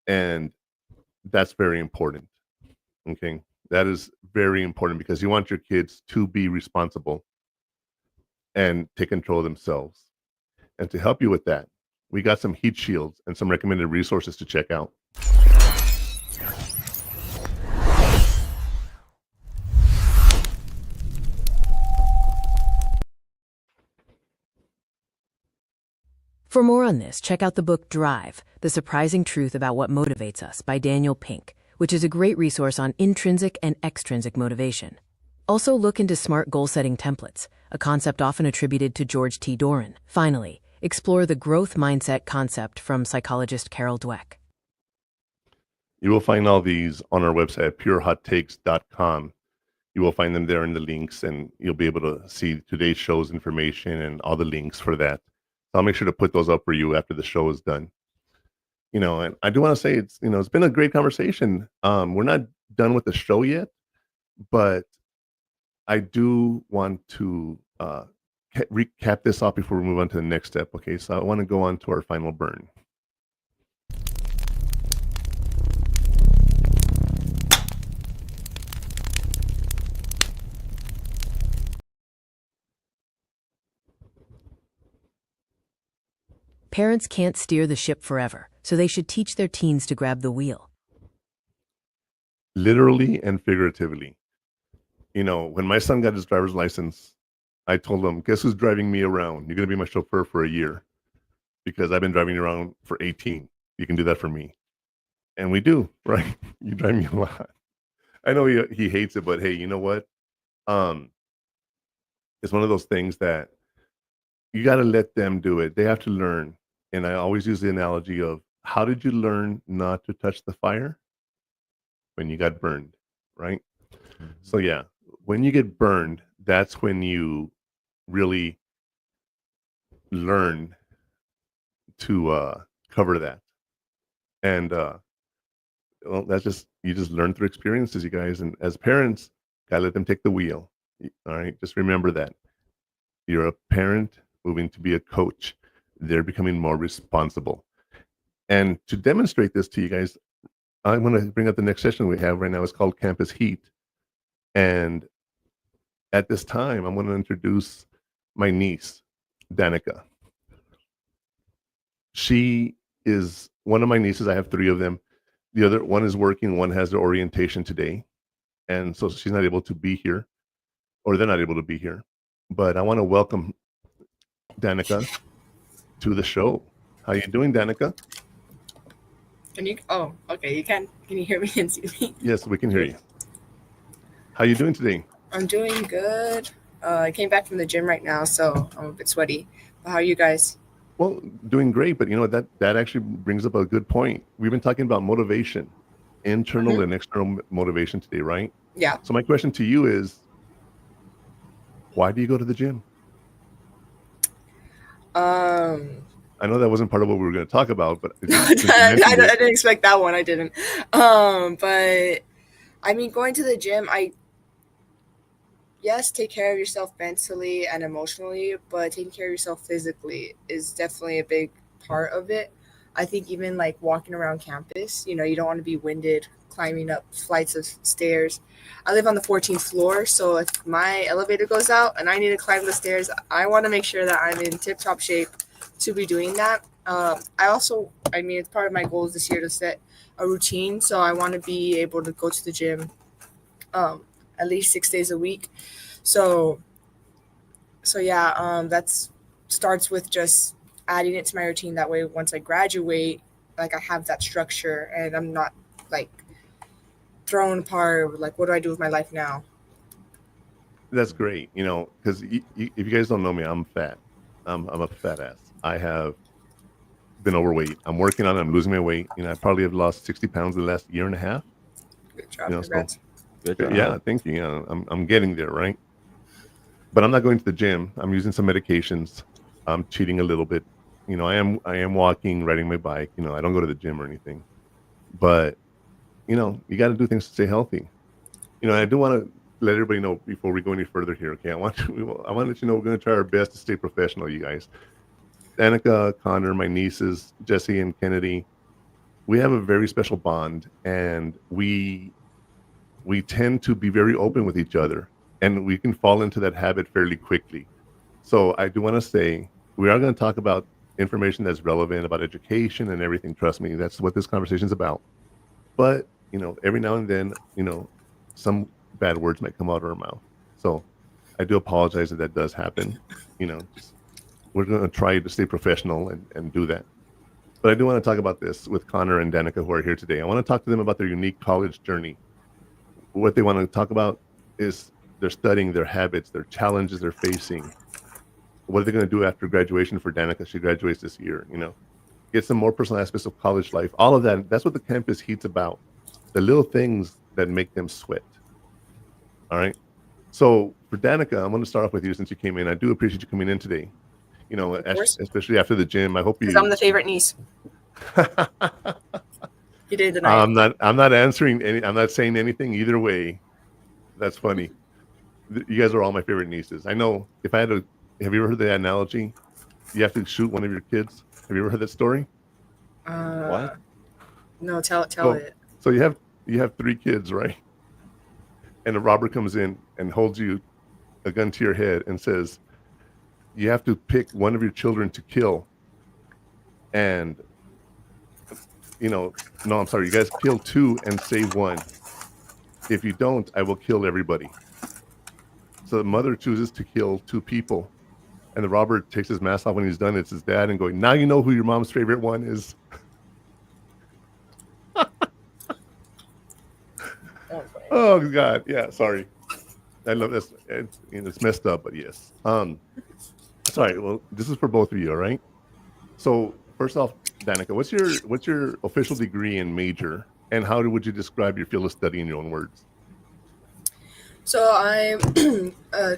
And that's very important. Okay. That is very important because you want your kids to be responsible and take control of themselves. And to help you with that, we got some heat shields and some recommended resources to check out. For more on this, check out the book Drive, The Surprising Truth About What Motivates Us by Daniel Pink, which is a great resource on intrinsic and extrinsic motivation. Also look into SMART goal-setting templates, a concept often attributed to George T. Doran. Finally, explore the growth mindset concept from psychologist Carol Dweck. You will find all these on our website at purehottakes.com. You will find them there in the links, and you'll be able to see today's show's information and all the links for that. I'll make sure to put those up for you after the show is done. You know, and I do want to say it's been a great conversation. We're not done with the show yet, but I do want to recap this off before we move on to the next step. Okay, so I want to go on to our final burn. Parents can't steer the ship forever, so they should teach their teens to grab the wheel. Literally and figuratively. You know, when my son got his driver's license, I told him, guess who's driving me around? You're going to be my chauffeur for a year because I've been driving you around for 18. You can do that for me. And we do, right? You drive me a lot. I know he hates it, but hey, you know what? It's one of those things that you got to let them do it. They have to learn. And I always use the analogy of, how did you learn not to touch the fire? When you got burned, right? Mm-hmm. So yeah, when you get burned, that's when you really learn to cover that. And well, you just learn through experiences, you guys. And as parents, gotta let them take the wheel. All right, just remember that. You're a parent moving to be a coach. They're becoming more responsible. And to demonstrate this to you guys, I'm going to bring up the next session we have right now. It's called Campus Heat. And at this time, I'm going to introduce my niece, Danica. She is one of my nieces. I have 3 of them. The other one is working. One has their orientation today. And so she's not able to be here, or they're not able to be here. But I want to welcome Danica to the show. How you doing, Danica? Can you? Oh, okay. You can. Can you hear me and see me? Yes, we can hear you. How you doing today? I'm doing good. I came back from the gym right now, so I'm a bit sweaty. But how are you guys? Well, doing great, but you know that actually brings up a good point. We've been talking about motivation, internal and external motivation today, right? Yeah. So my question to you is, why do you go to the gym? I know that wasn't part of what we were going to talk about, but I didn't expect that one. I didn't. But I mean, going to the gym, yes, take care of yourself mentally and emotionally, but taking care of yourself physically is definitely a big part of it. I think even like walking around campus, you don't want to be winded climbing up flights of stairs. I live on the 14th floor, so if my elevator goes out and I need to climb the stairs, I want to make sure that I'm in tip-top shape to be doing that. I mean, it's part of my goals this year to set a routine, so I want to be able to go to the gym at least 6 days a week. So yeah, that starts with just adding it to my routine. That way, once I graduate, like I have that structure and I'm not like thrown apart. Like, what do I do with my life now? That's great, because if you guys don't know me, I'm fat. I'm a fat ass. I have been overweight. I'm working on it. I'm losing my weight. I probably have lost 60 pounds in the last year and a half. Good job. Congrats. Good job. Yeah, thank you. I'm getting there, right? But I'm not going to the gym. I'm using some medications. I'm cheating a little bit. I am walking, riding my bike. I don't go to the gym or anything. But you got to do things to stay healthy. I do want to let everybody know before we go any further here. Okay, I want to let you know we're going to try our best to stay professional, you guys. Danica, Connor, my nieces, Jesse and Kennedy, we have a very special bond, and we tend to be very open with each other, and we can fall into that habit fairly quickly. So I do want to say we are going to talk about information that's relevant about education and everything. Trust me, that's what this conversation is about. But every now and then, some bad words might come out of our mouth. So I do apologize that does happen. We're going to try to stay professional and do that. But I do want to talk about this with Connor and Danica, who are here today. I want to talk to them about their unique college journey. What they want to talk about is their studying, their habits, their challenges they're facing. What are they going to do after graduation for Danica? She graduates this year, Get some more personal aspects of college life. All of that. That's what the campus heat's about. The little things that make them sweat. All right. So for Danica, I'm going to start off with you since you came in. I do appreciate you coming in today. Especially after the gym. I hope you. Because I'm the favorite niece. You did tonight. I'm not answering any. I'm not saying anything either way. That's funny. You guys are all my favorite nieces. I know. If I had to, have you ever heard the analogy? You have to shoot one of your kids. Have you ever heard that story? What? No, tell it. So you have 3 kids, right? And a robber comes in and holds you a gun to your head and says, you have to pick one of your children to kill. And, no, I'm sorry. You guys kill 2 and save 1. If you don't, I will kill everybody. So the mother chooses to kill 2 people. And the robber takes his mask off when he's done. It's his dad and going, now you know who your mom's favorite one is. Oh God, yeah. Sorry, I love this. It's messed up, but yes. Sorry. Well, this is for both of you, all right? So first off, Danica, what's your official degree and major, and how would you describe your field of study in your own words? So I'm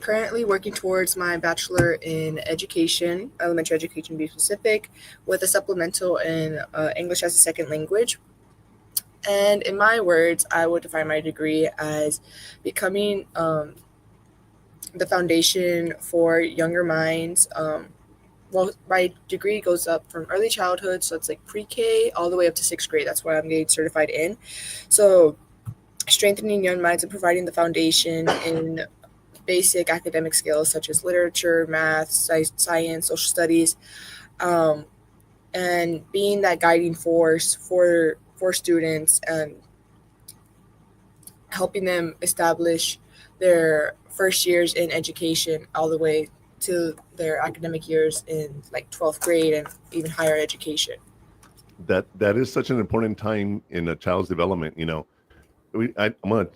currently working towards my bachelor in education, elementary education to be specific, with a supplemental in English as a second language. And in my words, I would define my degree as becoming the foundation for younger minds. Well, my degree goes up from early childhood, so it's like pre-K all the way up to 6th grade. That's what I'm getting certified in. So strengthening young minds and providing the foundation in basic academic skills such as literature, math, science, social studies, and being that guiding force for students and helping them establish their first years in education all the way to their academic years in like 12th grade and even higher education. That is such an important time in a child's development. You know, I'm gonna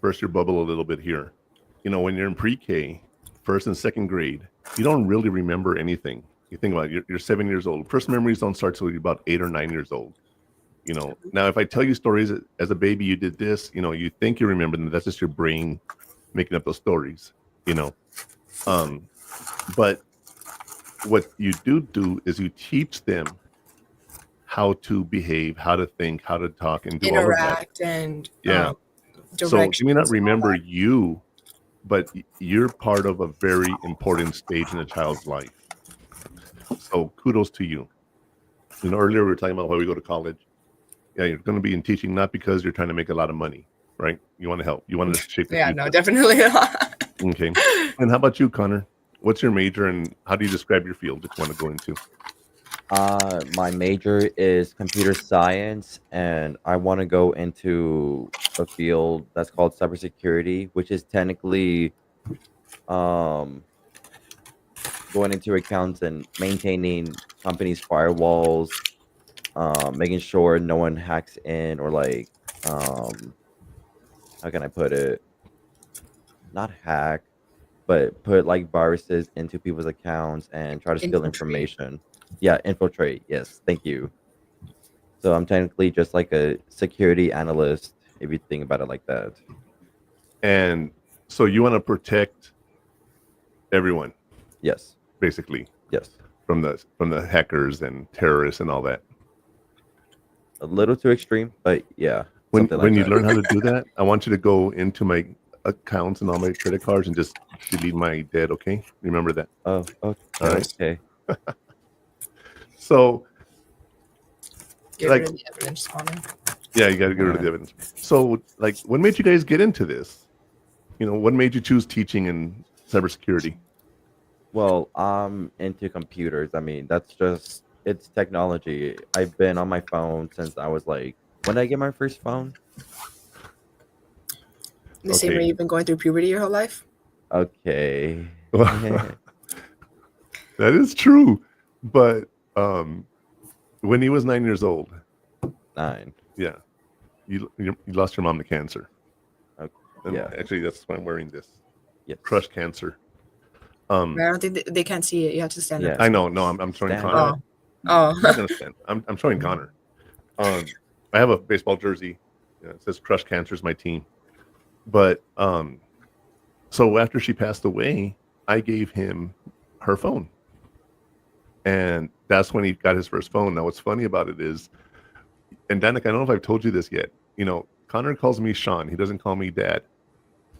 burst your bubble a little bit here. You know, when you're in pre-K, first and second grade, you don't really remember anything. You think about it, you're 7 years old. First memories don't start till you're about 8 or 9 years old. You know, now if I tell you stories as a baby, you did this, you know, you think you remember them. That's just your brain making up those stories, you know. But what you do is you teach them how to behave, how to think, how to talk, and do interact all of that. And Yeah. So you may not remember you, but you're part of a very important stage in a child's life. So kudos to you. You know, earlier we were talking about why we go to college. Yeah, you're going to be in teaching not because you're trying to make a lot of money, right? You want to help. You want to shape the Yeah, future. no, definitely not. Okay. And how about you, Connor? What's your major and how do you describe your field that you want to go into? My major is computer science, and I want to go into a field that's called cybersecurity, which is technically going into accounts and maintaining companies' firewalls, making sure no one hacks in or like, how can I put it? Not hack, but put like viruses into people's accounts and try to steal information. Yeah, infiltrate. Yes, thank you. So I'm technically just like a security analyst, if you think about it like that. And so you want to protect everyone. Yes. Basically. Yes. From the hackers and terrorists and all that. A little too extreme, but yeah. When like you that. learn how to do that, I want you to go into my accounts and all my credit cards and just delete my debt, okay? Remember that. Oh, okay. All right. Okay. So, Get like, rid of the evidence, Connor. yeah, you got to get rid of the evidence. So, like, what made you guys get into this? You know, what made you choose teaching and cybersecurity? Well, I'm into computers. I mean, it's technology. I've been on my phone since I was like, when did I get my first phone? The same way you've been going through puberty your whole life? Okay. That is true. But when he was 9 years old. 9. Yeah. You lost your mom to cancer. Okay. And Yeah. actually, that's why I'm wearing this. Yes. Crush cancer. I don't think they can't see it. You have to stand up. I know. No, I'm showing Stand Connor. Oh. I'm gonna stand. I'm showing Connor. I have a baseball jersey. Yeah, it says Crush Cancer is my team. But so after she passed away, I gave him her phone. And that's when he got his first phone. Now, what's funny about it is, and Danica, I don't know if I've told you this yet. You know, Connor calls me Sean. He doesn't call me Dad.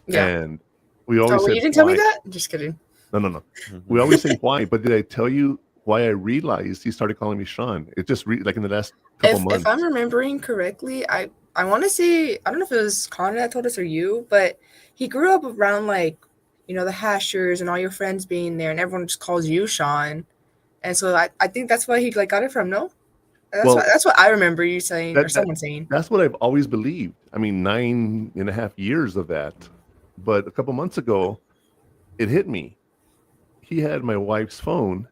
Yeah. And we always Oh, said, you didn't tell me why? that? Just kidding. No. We always say why, but did I tell you why I realized he started calling me Sean? It just like in the last couple months. If I'm remembering correctly, I want to say, I don't know if it was Connor that told us or you, but he grew up around like, you know, the Hashers and all your friends being there, and everyone just calls you Sean. And so I think that's why he like got it from. No, that's what I remember you saying or someone saying. That's what I've always believed. I mean, 9.5 years of that. But a couple months ago, it hit me. He had my wife's phone,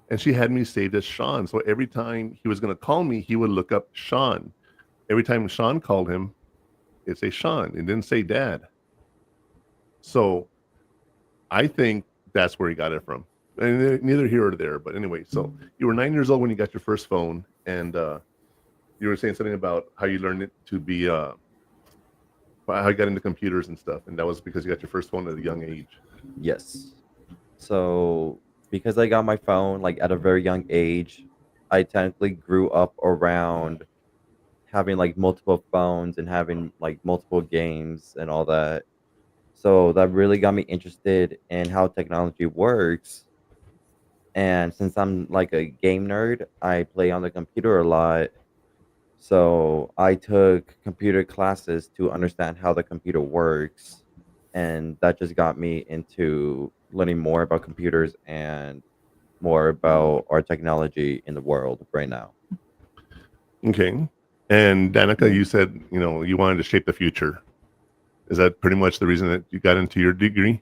and she had me saved as Sean. So every time he was going to call me, he would look up Sean. Every time Sean called him, it'd say Sean. It didn't say Dad. So I think that's where he got it from. And neither here or there. But anyway, so you were 9 years old when you got your first phone, and you were saying something about how you learned it to be, how you got into computers and stuff. And that was because you got your first phone at a young age. Yes. So because I got my phone like at a very young age, I technically grew up around having like multiple phones and having like multiple games and all that. So that really got me interested in how technology works. And since I'm like a game nerd, I play on the computer a lot. So I took computer classes to understand how the computer works. And that just got me into learning more about computers and more about our technology in the world right now. Okay. And Danica, you said, you know, you wanted to shape the future. Is that pretty much the reason that you got into your degree?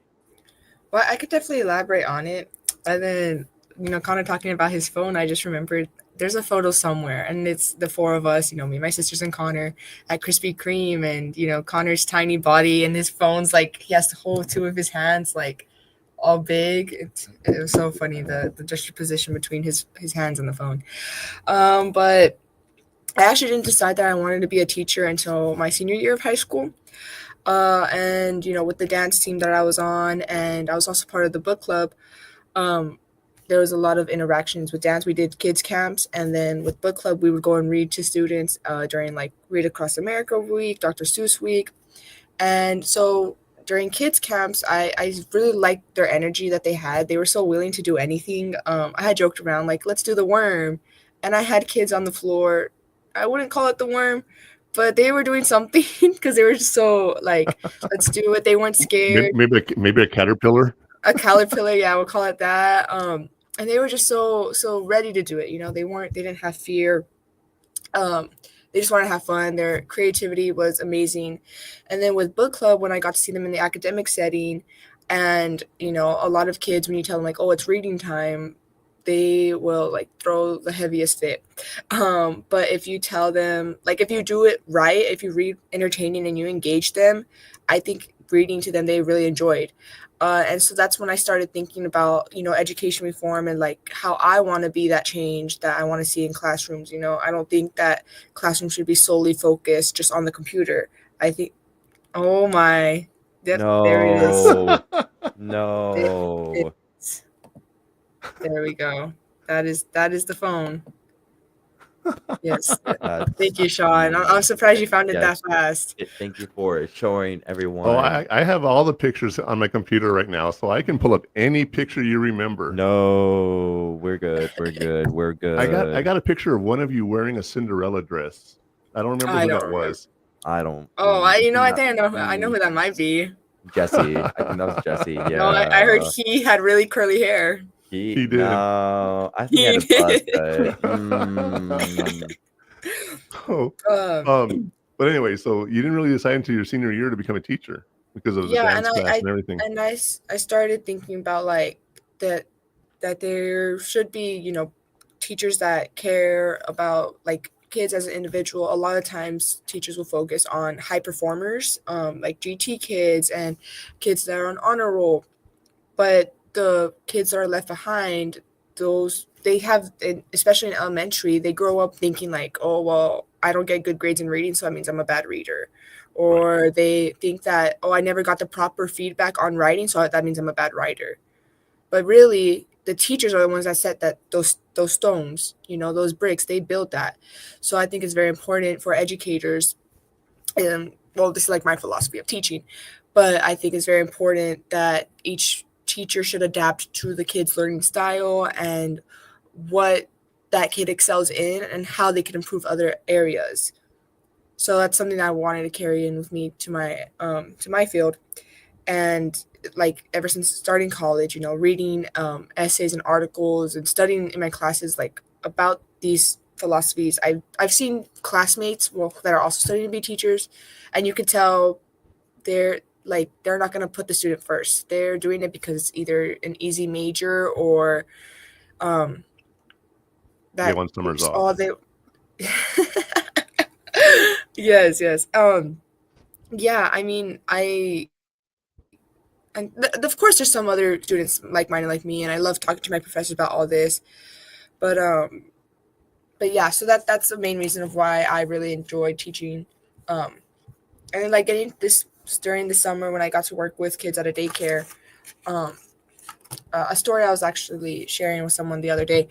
Well, I could definitely elaborate on it. And then, Connor talking about his phone, I just remembered there's a photo somewhere, and it's the four of us, me, my sisters, and Connor at Krispy Kreme, and, Connor's tiny body, and his phone's like, he has to hold two of his hands, like, all big. It was so funny, the juxtaposition between his hands and the phone. But I actually didn't decide that I wanted to be a teacher until my senior year of high school. And with the dance team that I was on, and I was also part of the book club, there was a lot of interactions with dance. We did kids camps, and then with book club we would go and read to students during like Read Across America week, Dr. Seuss week. And so during kids camps, I really liked their energy that they had. They were so willing to do anything. I had joked around like, let's do the worm, and I had kids on the floor. I wouldn't call it the worm, but they were doing something because they were just so like, let's do it. They weren't scared. Maybe a caterpillar. A caterpillar, yeah, we'll call it that. And they were just so ready to do it. They didn't have fear. They just wanted to have fun. Their creativity was amazing. And then with book club, when I got to see them in the academic setting, and a lot of kids, when you tell them like, oh, it's reading time, they will like throw the heaviest fit. But if you tell them, like, if you do it right, if you read entertaining and you engage them, I think reading to them they really enjoyed. And so that's when I started thinking about, education reform and like how I want to be that change that I want to see in classrooms. I don't think that classrooms should be solely focused just on the computer. I think, oh my, yep, No. there it is. No. There we go. That is the phone. Yes. That's Thank you, Sean. I'm surprised you found it Yes. that fast. Thank you for showing everyone. Oh, I have all the pictures on my computer right now, so I can pull up any picture you remember. No, we're good. We're good. We're good. I got a picture of one of you wearing a Cinderella dress. I don't remember I who don't that remember. was. I don't. Oh, I think not- I know who that might be. Jesse. I think that was Jesse. Yeah. No, I heard he had really curly hair. He did. No, I think He he had a buzz did. cut. Mm. Oh, but anyway, so you didn't really decide until your senior year to become a teacher because of the Yeah, dance and class and everything. I started thinking about like that there should be, teachers that care about like kids as an individual. A lot of times teachers will focus on high performers, like GT kids and kids that are on honor roll. But the kids that are left behind, they have, especially in elementary, they grow up thinking like, oh, well, I don't get good grades in reading, so that means I'm a bad reader. Or they think that, oh, I never got the proper feedback on writing, so that means I'm a bad writer. But really, the teachers are the ones that set those stones, those bricks, they build that. So I think it's very important for educators, and well, this is like my philosophy of teaching, but I think it's very important that each teacher should adapt to the kid's learning style and what that kid excels in and how they can improve other areas. So that's something that I wanted to carry in with me to my field. And like ever since starting college, reading essays and articles and studying in my classes like about these philosophies, I've seen classmates that are also studying to be teachers, and you could tell they're not going to put the student first. They're doing it because it's either an easy major or They want summers off. all they yes. Yeah, I mean, of course there's some other students like-minded like me, and I love talking to my professors about all this, but yeah, so that's the main reason of why I really enjoyed teaching. And then like getting this during the summer when I got to work with kids at a daycare, a story I was actually sharing with someone the other day.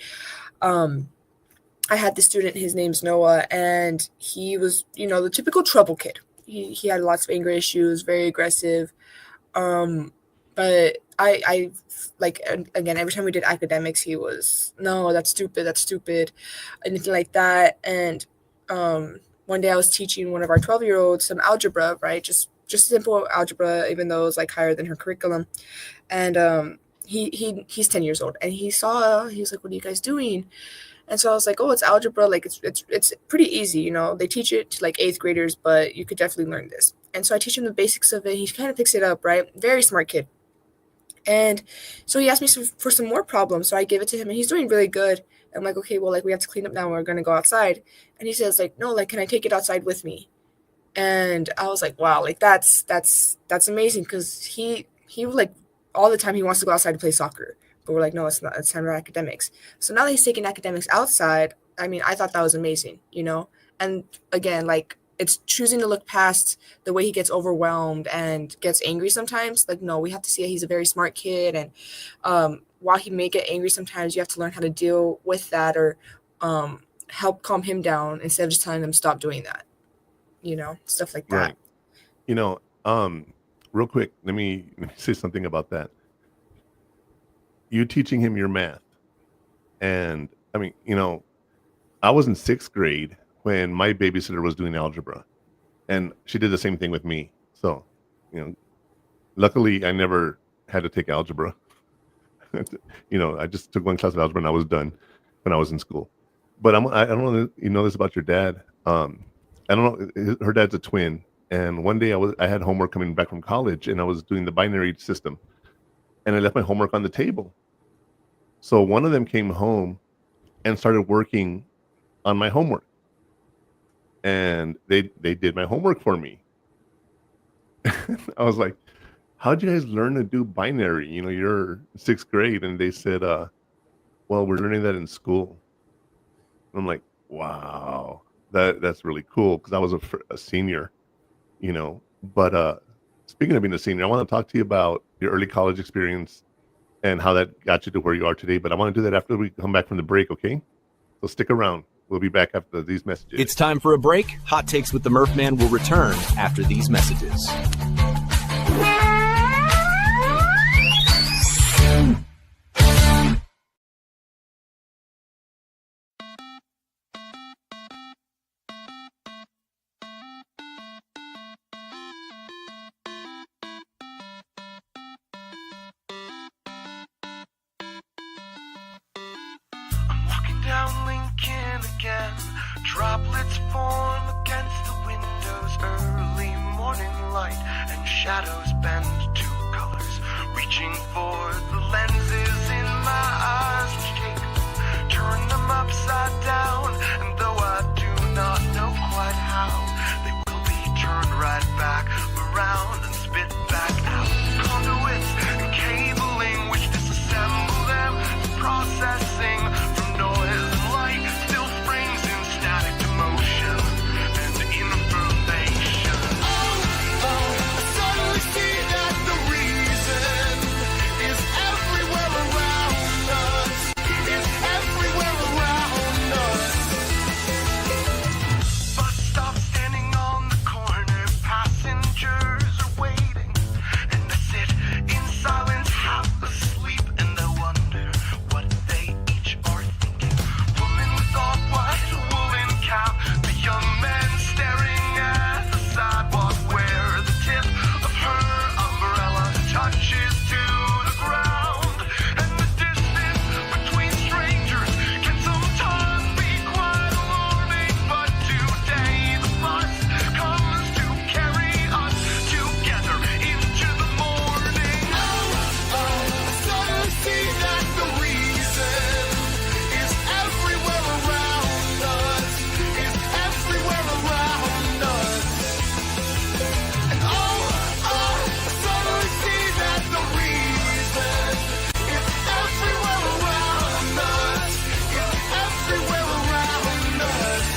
I had this student, his name's Noah, and he was, the typical trouble kid. He had lots of anger issues, very aggressive. But I like, again, every time we did academics, he was, no, that's stupid, anything like that. And one day I was teaching one of our 12-year-olds some algebra, right? Just simple algebra, even though it was like higher than her curriculum. And he's 10 years old, and he was like, what are you guys doing? And so I was like, oh, it's algebra. Like it's pretty easy. They teach it to like 8th graders, but you could definitely learn this. And so I teach him the basics of it. He kind of picks it up, right? Very smart kid. And so he asked me for some more problems. So I gave it to him, and he's doing really good. I'm like, okay, well, like, we have to clean up now. We're going to go outside. And he says, like, no, like, can I take it outside with me? And I was like, wow, like, that's amazing. Because he like, all the time he wants to go outside to play soccer. But we're like, no, it's not. It's time for academics. So now that he's taking academics outside, I mean, I thought that was amazing, you know? And again, like, it's choosing to look past the way he gets overwhelmed and gets angry sometimes. Like, no, we have to see that he's a very smart kid. And while he may get angry sometimes, you have to learn how to deal with that, or help calm him down instead of just telling them stop doing that, you know, stuff like that. Right. You know, real quick, let me say something about that. You teaching him your math. And I mean, you know, I was in 6th grade when my babysitter was doing algebra, and she did the same thing with me. So, you know, luckily I never had to take algebra. You know, I just took one class of algebra and I was done when I was in school. But I don't know if you know this about your dad. I don't know. Her dad's a twin, and one day I had homework coming back from college, and I was doing the binary system, and I left my homework on the table. So one of them came home and started working on my homework. And they did my homework for me. I was like, how'd you guys learn to do binary? You know, you're 6th grade. And they said, well, we're learning that in school. I'm like, wow, that's really cool, because I was a senior, you know. But speaking of being a senior, I want to talk to you about your early college experience and how that got you to where you are today. But I want to do that after we come back from the break, okay? So stick around. We'll be back after these messages. It's time for a break. Hot Takes with the Murph Man will return after these messages. Down Lincoln again, droplets form against the windows, early morning light and shadows bend to colors, reaching for the lenses in my eyes which take them, turn them upside down, and though I do not know quite how, they will be turned right back around and spit back out. Conduits and cabling which disassemble them, processing from noise and light still springs in static motion and information. I suddenly see that the reason is everywhere around us. It's everywhere around us. Bus stop standing on the corner, passengers are waiting, and I sit in silence, half asleep, and I wonder what they each are thinking. Woman with off-white woolen cap, the young man staring at the sidewalk where the tip of her umbrella touches to the ground. And the distance between strangers can sometimes be quite alarming, but today the bus comes to carry us together into the morning. I suddenly see that the reason is everywhere around us, is everywhere around us. And I suddenly see that the reason is everywhere around us, is everywhere around us.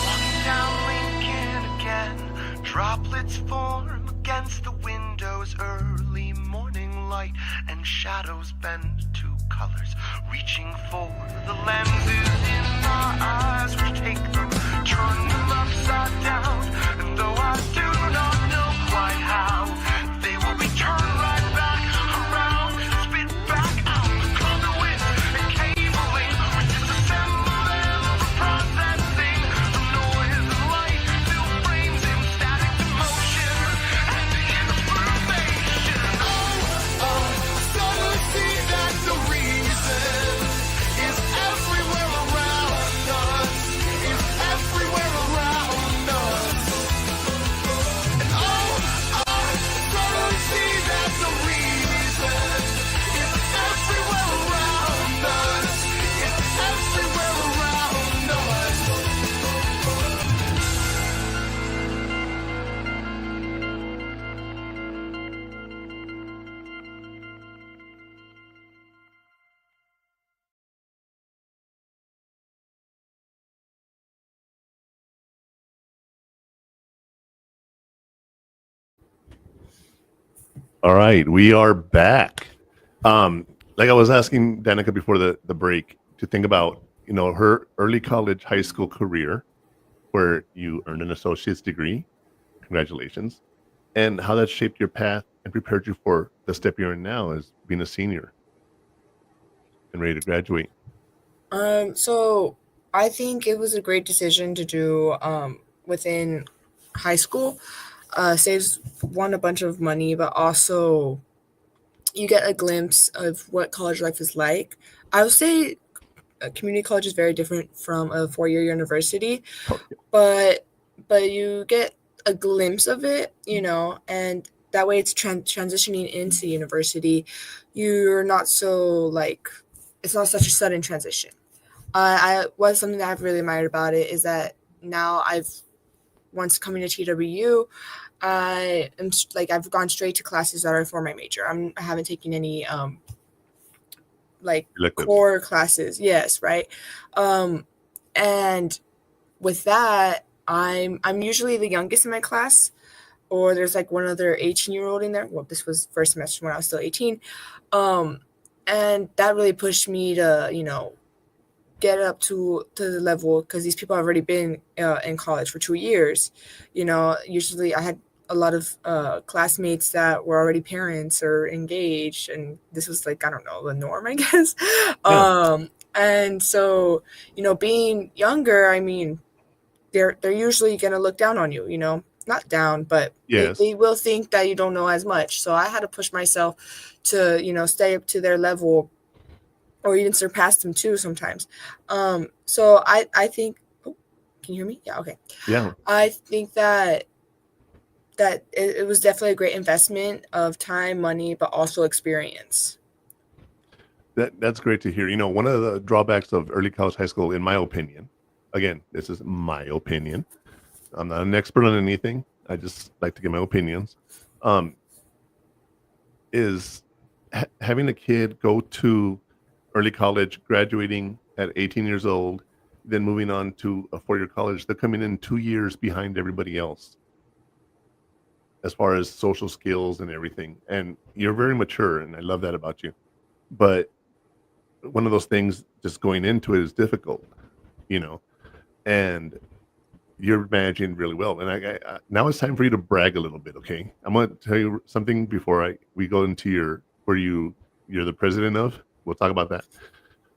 Walking down Lincoln again, droplets form against the windows, early morning light and shadows bend to colors, reaching for the lenses in my eyes which take them, turn them upside down, and though I do not know quite how, they will be turned right back around, spit back out, conduits and cabling which is All right, we are back. Like I was asking Danica before the break to think about, her early college, high school career, where you earned an associate's degree. Congratulations. And how that shaped your path and prepared you for the step you're in now as being a senior and ready to graduate. So I think it was a great decision to do within high school. Saves one a bunch of money, but also you get a glimpse of what college life is like. I would say a community college is very different from a 4-year university, but you get a glimpse of it, and that way it's transitioning into university. You're not so it's not such a sudden transition. I was something that I've really admired about it is that now once coming to TWU, I've gone straight to classes that are for my major. I haven't taken any core classes. Yes, right. And with that, I'm usually the youngest in my class, or there's one other 18-year-old in there. Well, this was first semester when I was still 18. And that really pushed me to, get up to the level, because these people have already been in college for 2 years. Usually I had a lot of classmates that were already parents or engaged, and this was I don't know, the norm, I guess. Yeah. And so, being younger, I mean, they're usually gonna look down on you, not down, but yes, they will think that you don't know as much. So I had to push myself to, stay up to their level, or even surpass them too sometimes. So I think, can you hear me? Yeah, okay. Yeah. I think that it was definitely a great investment of time, money, but also experience. That's great to hear. One of the drawbacks of early college, high school, in my opinion, again, this is my opinion. I'm not an expert on anything. I just like to give my opinions. Is having a kid go to early college, graduating at 18 years old, then moving on to a 4-year college. They're coming in 2 years behind everybody else as far as social skills and everything. And you're very mature, and I love that about you. But one of those things, just going into it, is difficult, and you're managing really well. And I now it's time for you to brag a little bit, okay? I'm going to tell you something before we go into you're the president of. We'll talk about that.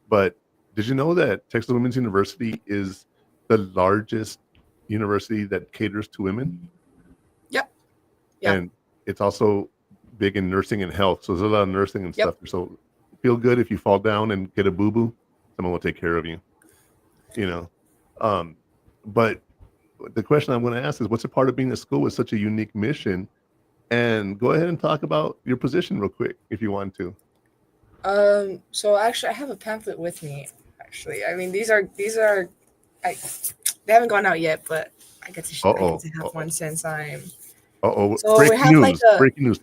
But did you know that Texas Women's University is the largest university that caters to women? Yep. Yeah. And it's also big in nursing and health. So there's a lot of nursing and stuff. So feel good if you fall down and get a boo-boo. Someone will take care of you. But the question I'm going to ask is, what's a part of being a school with such a unique mission? And go ahead and talk about your position real quick if you want to. So actually I have a pamphlet with me, actually. I mean, these are they haven't gone out yet, but I get to have one since I'm. So breaking news. Breaking news.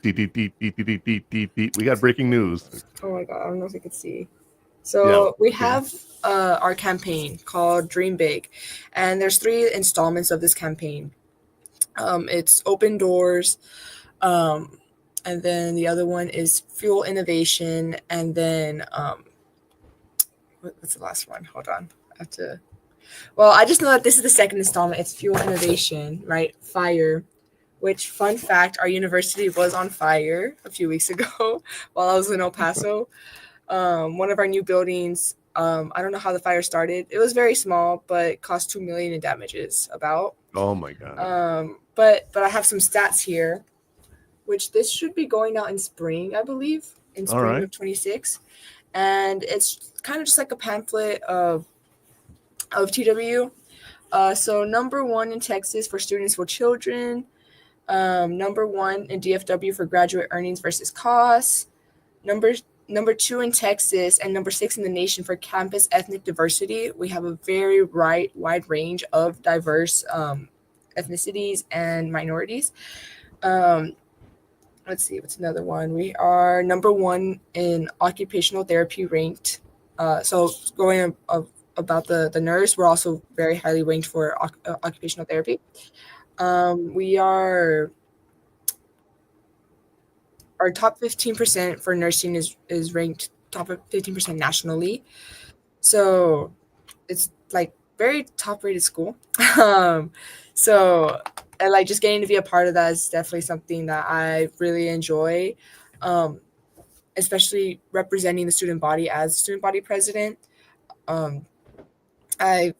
We got breaking news. Oh my God, I don't know if you can see. So we have our campaign called Dream Big, and there's 3 installments of this campaign. It's Open Doors, and then the other one is Fuel Innovation, and then what's the last one? Hold on, I just know that this is the second installment. It's Fuel Innovation, right? Fire. Which, fun fact, our university was on fire a few weeks ago while I was in El Paso. One of our new buildings, I don't know how the fire started. It was very small, but it cost $2 million in damages about. Oh my God. But I have some stats here, which this should be going out in spring, I believe, in spring of 26. And it's kind of just like a pamphlet of TWU. So number 1 in Texas for Students for Children. Number 1 in DFW for graduate earnings versus costs. Number 2 in Texas, and number 6 in the nation for campus ethnic diversity. We have a very wide range of diverse ethnicities and minorities. Let's see, what's another one? We are number 1 in occupational therapy ranked. So going about the nurse, we're also very highly ranked for occupational therapy. We are our top 15% for nursing is ranked top 15% nationally. So it's like very top rated school. So and like just getting to be a part of that is definitely something that I really enjoy. Especially representing the student body as student body president. I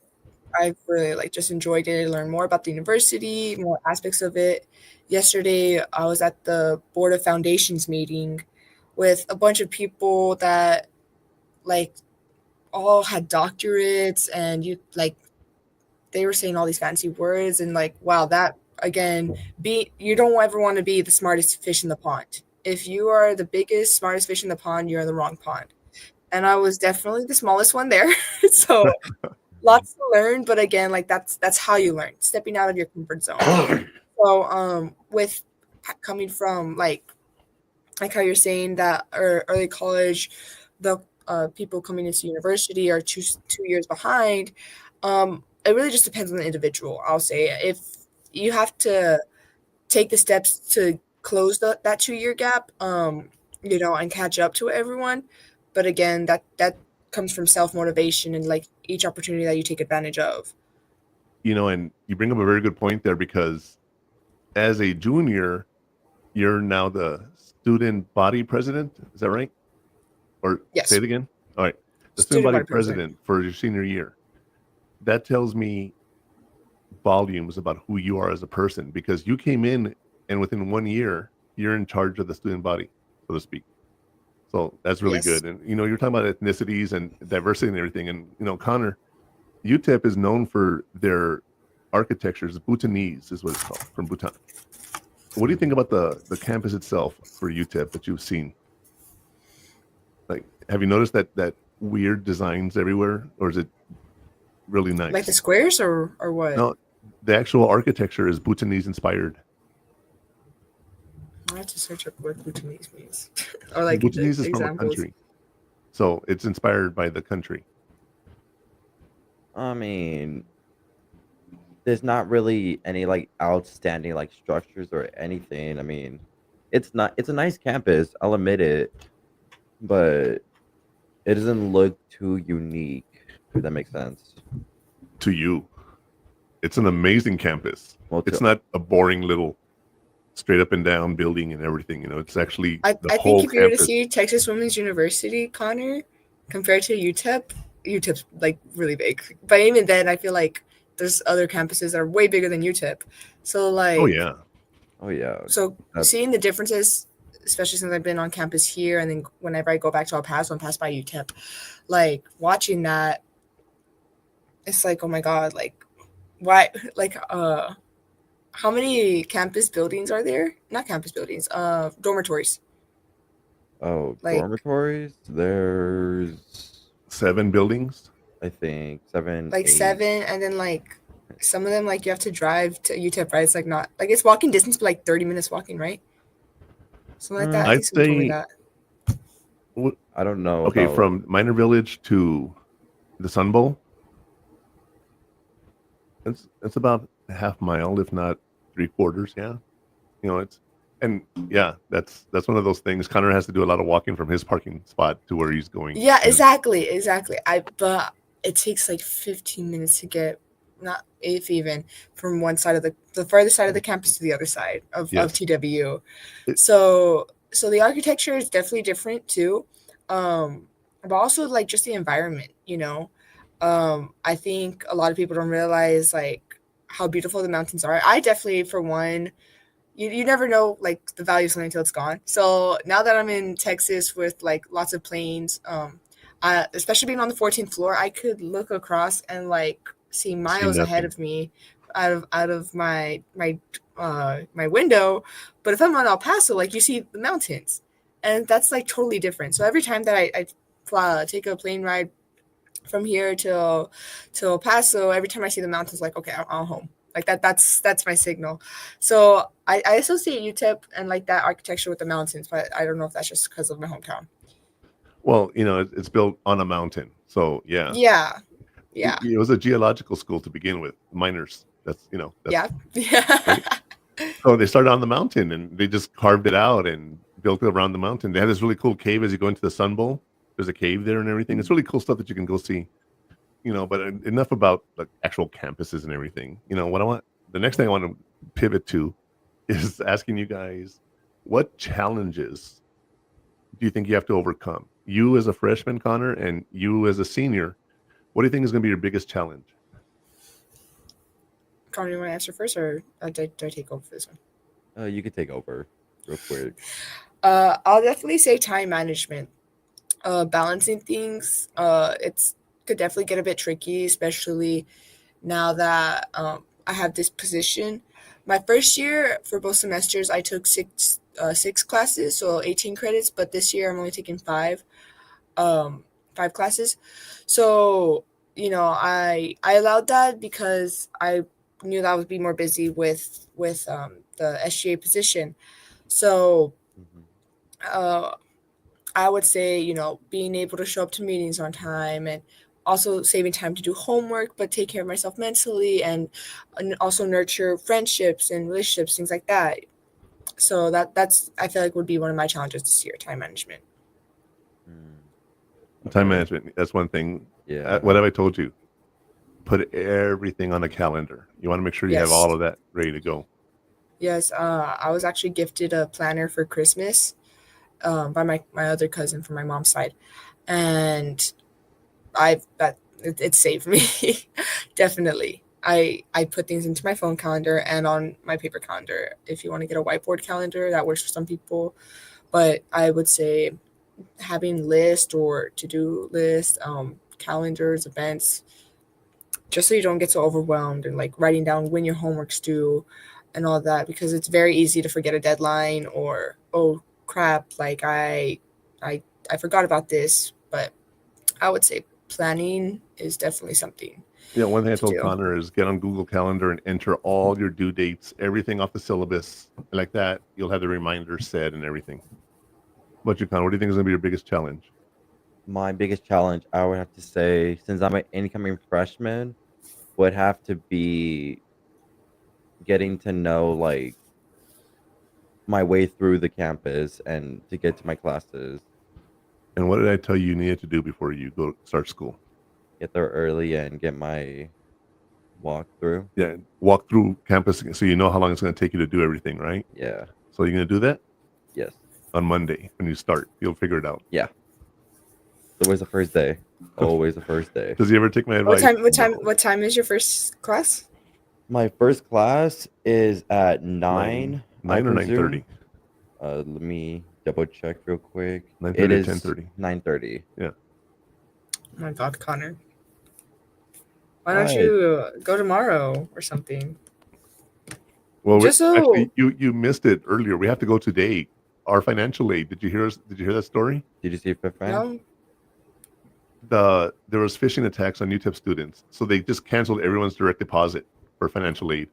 really like just enjoyed it, learn more about the university, more aspects of it. Yesterday, I was at the Board of Foundations meeting with a bunch of people that like all had doctorates, and they were saying all these fancy words, and like, wow, that again, you don't ever want to be the smartest fish in the pond. If you are the biggest, smartest fish in the pond, you're in the wrong pond. And I was definitely the smallest one there. So lots to learn, but again, like that's how you learn, stepping out of your comfort zone. So with coming from like how you're saying that early college, the people coming into university are two years behind. It really just depends on the individual. I'll say if you have to take the steps to close that 2-year gap, and catch up to everyone. But again, that comes from self-motivation and like each opportunity that you take advantage of. And you bring up a very good point there, because as a junior, you're now the student body president. Is that right? Or yes. Say it again. All right. The student body president for your senior year. That tells me volumes about who you are as a person, because you came in and within 1 year, you're in charge of the student body, so to speak. So that's really good. And, you're talking about ethnicities and diversity and everything. And, Connor, UTEP is known for their architectures. Bhutanese is what it's called, from Bhutan. What do you think about the campus itself for UTEP that you've seen? Like, have you noticed that weird designs everywhere, or is it really nice? Like the squares or what? No, the actual architecture is Bhutanese inspired. I have to search up what Bhutanese means. Or like Bhutanese is from a country. So it's inspired by the country. I mean, there's not really any like outstanding like structures or anything. I mean, it's a nice campus, I'll admit it, but it doesn't look too unique, if that makes sense. To you. It's an amazing campus. Well, it's not a boring little straight up and down building and everything. It's actually I whole think if you were to campus. see Texas Women's University, Connor, compared to UTEP's like really big. But even then, I feel like there's other campuses that are way bigger than UTEP. So like, oh yeah. So seeing the differences, especially since I've been on campus here, and then whenever I go back to El Paso and pass by UTEP, like watching that, it's like, oh my god, like why, like how many campus buildings are there? Not campus buildings, dormitories. Oh, Like- dormitories? There's 7 buildings. I think 7. Like 8. 7, and then like some of them like you have to drive to UTEP, right? It's like not like it's walking distance, but like 30 minutes walking, right? Something like that. I I'd think someone told me say- that. I don't know. Okay, about- from Minor Village to the Sun Bowl, it's about a half mile, if not 3/4. Yeah. That's one of those things. Connor has to do a lot of walking from his parking spot to where he's going. Yeah, exactly. But it takes like 15 minutes to get, not if even, from one side of the furthest side of the campus to the other side of TW. So the architecture is definitely different too. But also like just the environment, I think a lot of people don't realize like how beautiful the mountains are. I definitely, for one, you never know like the value of something until it's gone. So now that I'm in Texas with like lots of planes, especially being on the 14th floor, I could look across and like see miles ahead of me out of my window. But if I'm on El Paso, like you see the mountains, and that's like totally different. So every time that I take a plane ride from here to El Paso, every time I see the mountains, like, okay, I'm home. Like that's my signal. So I associate UTEP and like that architecture with the mountains, but I don't know if that's just because of my hometown. Well, it's built on a mountain, so yeah. Yeah. It was a geological school to begin with. Miners. That's. Yeah. Right? So they started on the mountain and they just carved it out and built around the mountain. They have this really cool cave as you go into the Sun Bowl. There's a cave there and everything. It's really cool stuff that you can go see. But enough about the actual campuses and everything. The next thing I want to pivot to is asking you guys, what challenges do you think you have to overcome? You as a freshman, Connor, and you as a senior, what do you think is going to be your biggest challenge? Connor, you want to answer first, or do I take over for this one? You could take over real quick. I'll definitely say time management. Balancing things, could definitely get a bit tricky, especially now that I have this position. My first year for both semesters, I took six classes, so 18 credits. But this year, I'm only taking five classes. So I allowed that because I knew that I would be more busy with the SGA position. So I would say being able to show up to meetings on time, and also saving time to do homework, but take care of myself mentally, and also nurture friendships and relationships, things like that. So that's I feel like would be one of my challenges this year, time management. Time management, that's one thing. Yeah. What have I told you? Put everything on a calendar. You want to make sure you have Yes. all of that ready to go. Yes, I was actually gifted a planner for Christmas by my other cousin from my mom's side, and it saved me. Definitely. I put things into my phone calendar and on my paper calendar. If you want to get a whiteboard calendar, that works for some people, but I would say having list or to-do list, calendars, events, just so you don't get so overwhelmed, and like writing down when your homework's due and all that, because it's very easy to forget a deadline, or oh crap, like I forgot about this. But I would say planning is definitely something. One thing I told do. Connor is get on Google Calendar and enter all your due dates, everything off the syllabus. Like that, you'll have the reminders set and everything. What you, Connor? What do you think is going to be your biggest challenge? My biggest challenge, I would have to say, since I'm an incoming freshman, would have to be getting to know like my way through the campus and to get to my classes. And what did I tell you you needed to do before you go start school? Get there early and get my walkthrough. Yeah, walk through campus so you know how long it's going to take you to do everything, right? Yeah. So you're going to do that? Yes. On Monday when you start. You'll figure it out. Yeah. It's always the first day. Always the first day. Does he ever take my advice? What time is your first class? My first class is at 9. 9 or 9:30? Let me double check real quick. 9:30 It or is 10:30? 9:30. Yeah. Oh my God, Connor. Why don't Right. you go tomorrow or something? Well, Just so- actually, you missed it earlier. We have to go today. Our financial aid. Did you hear that story? Did you see Fifth Band? No. There was phishing attacks on UTEP students, so they just canceled everyone's direct deposit for financial aid.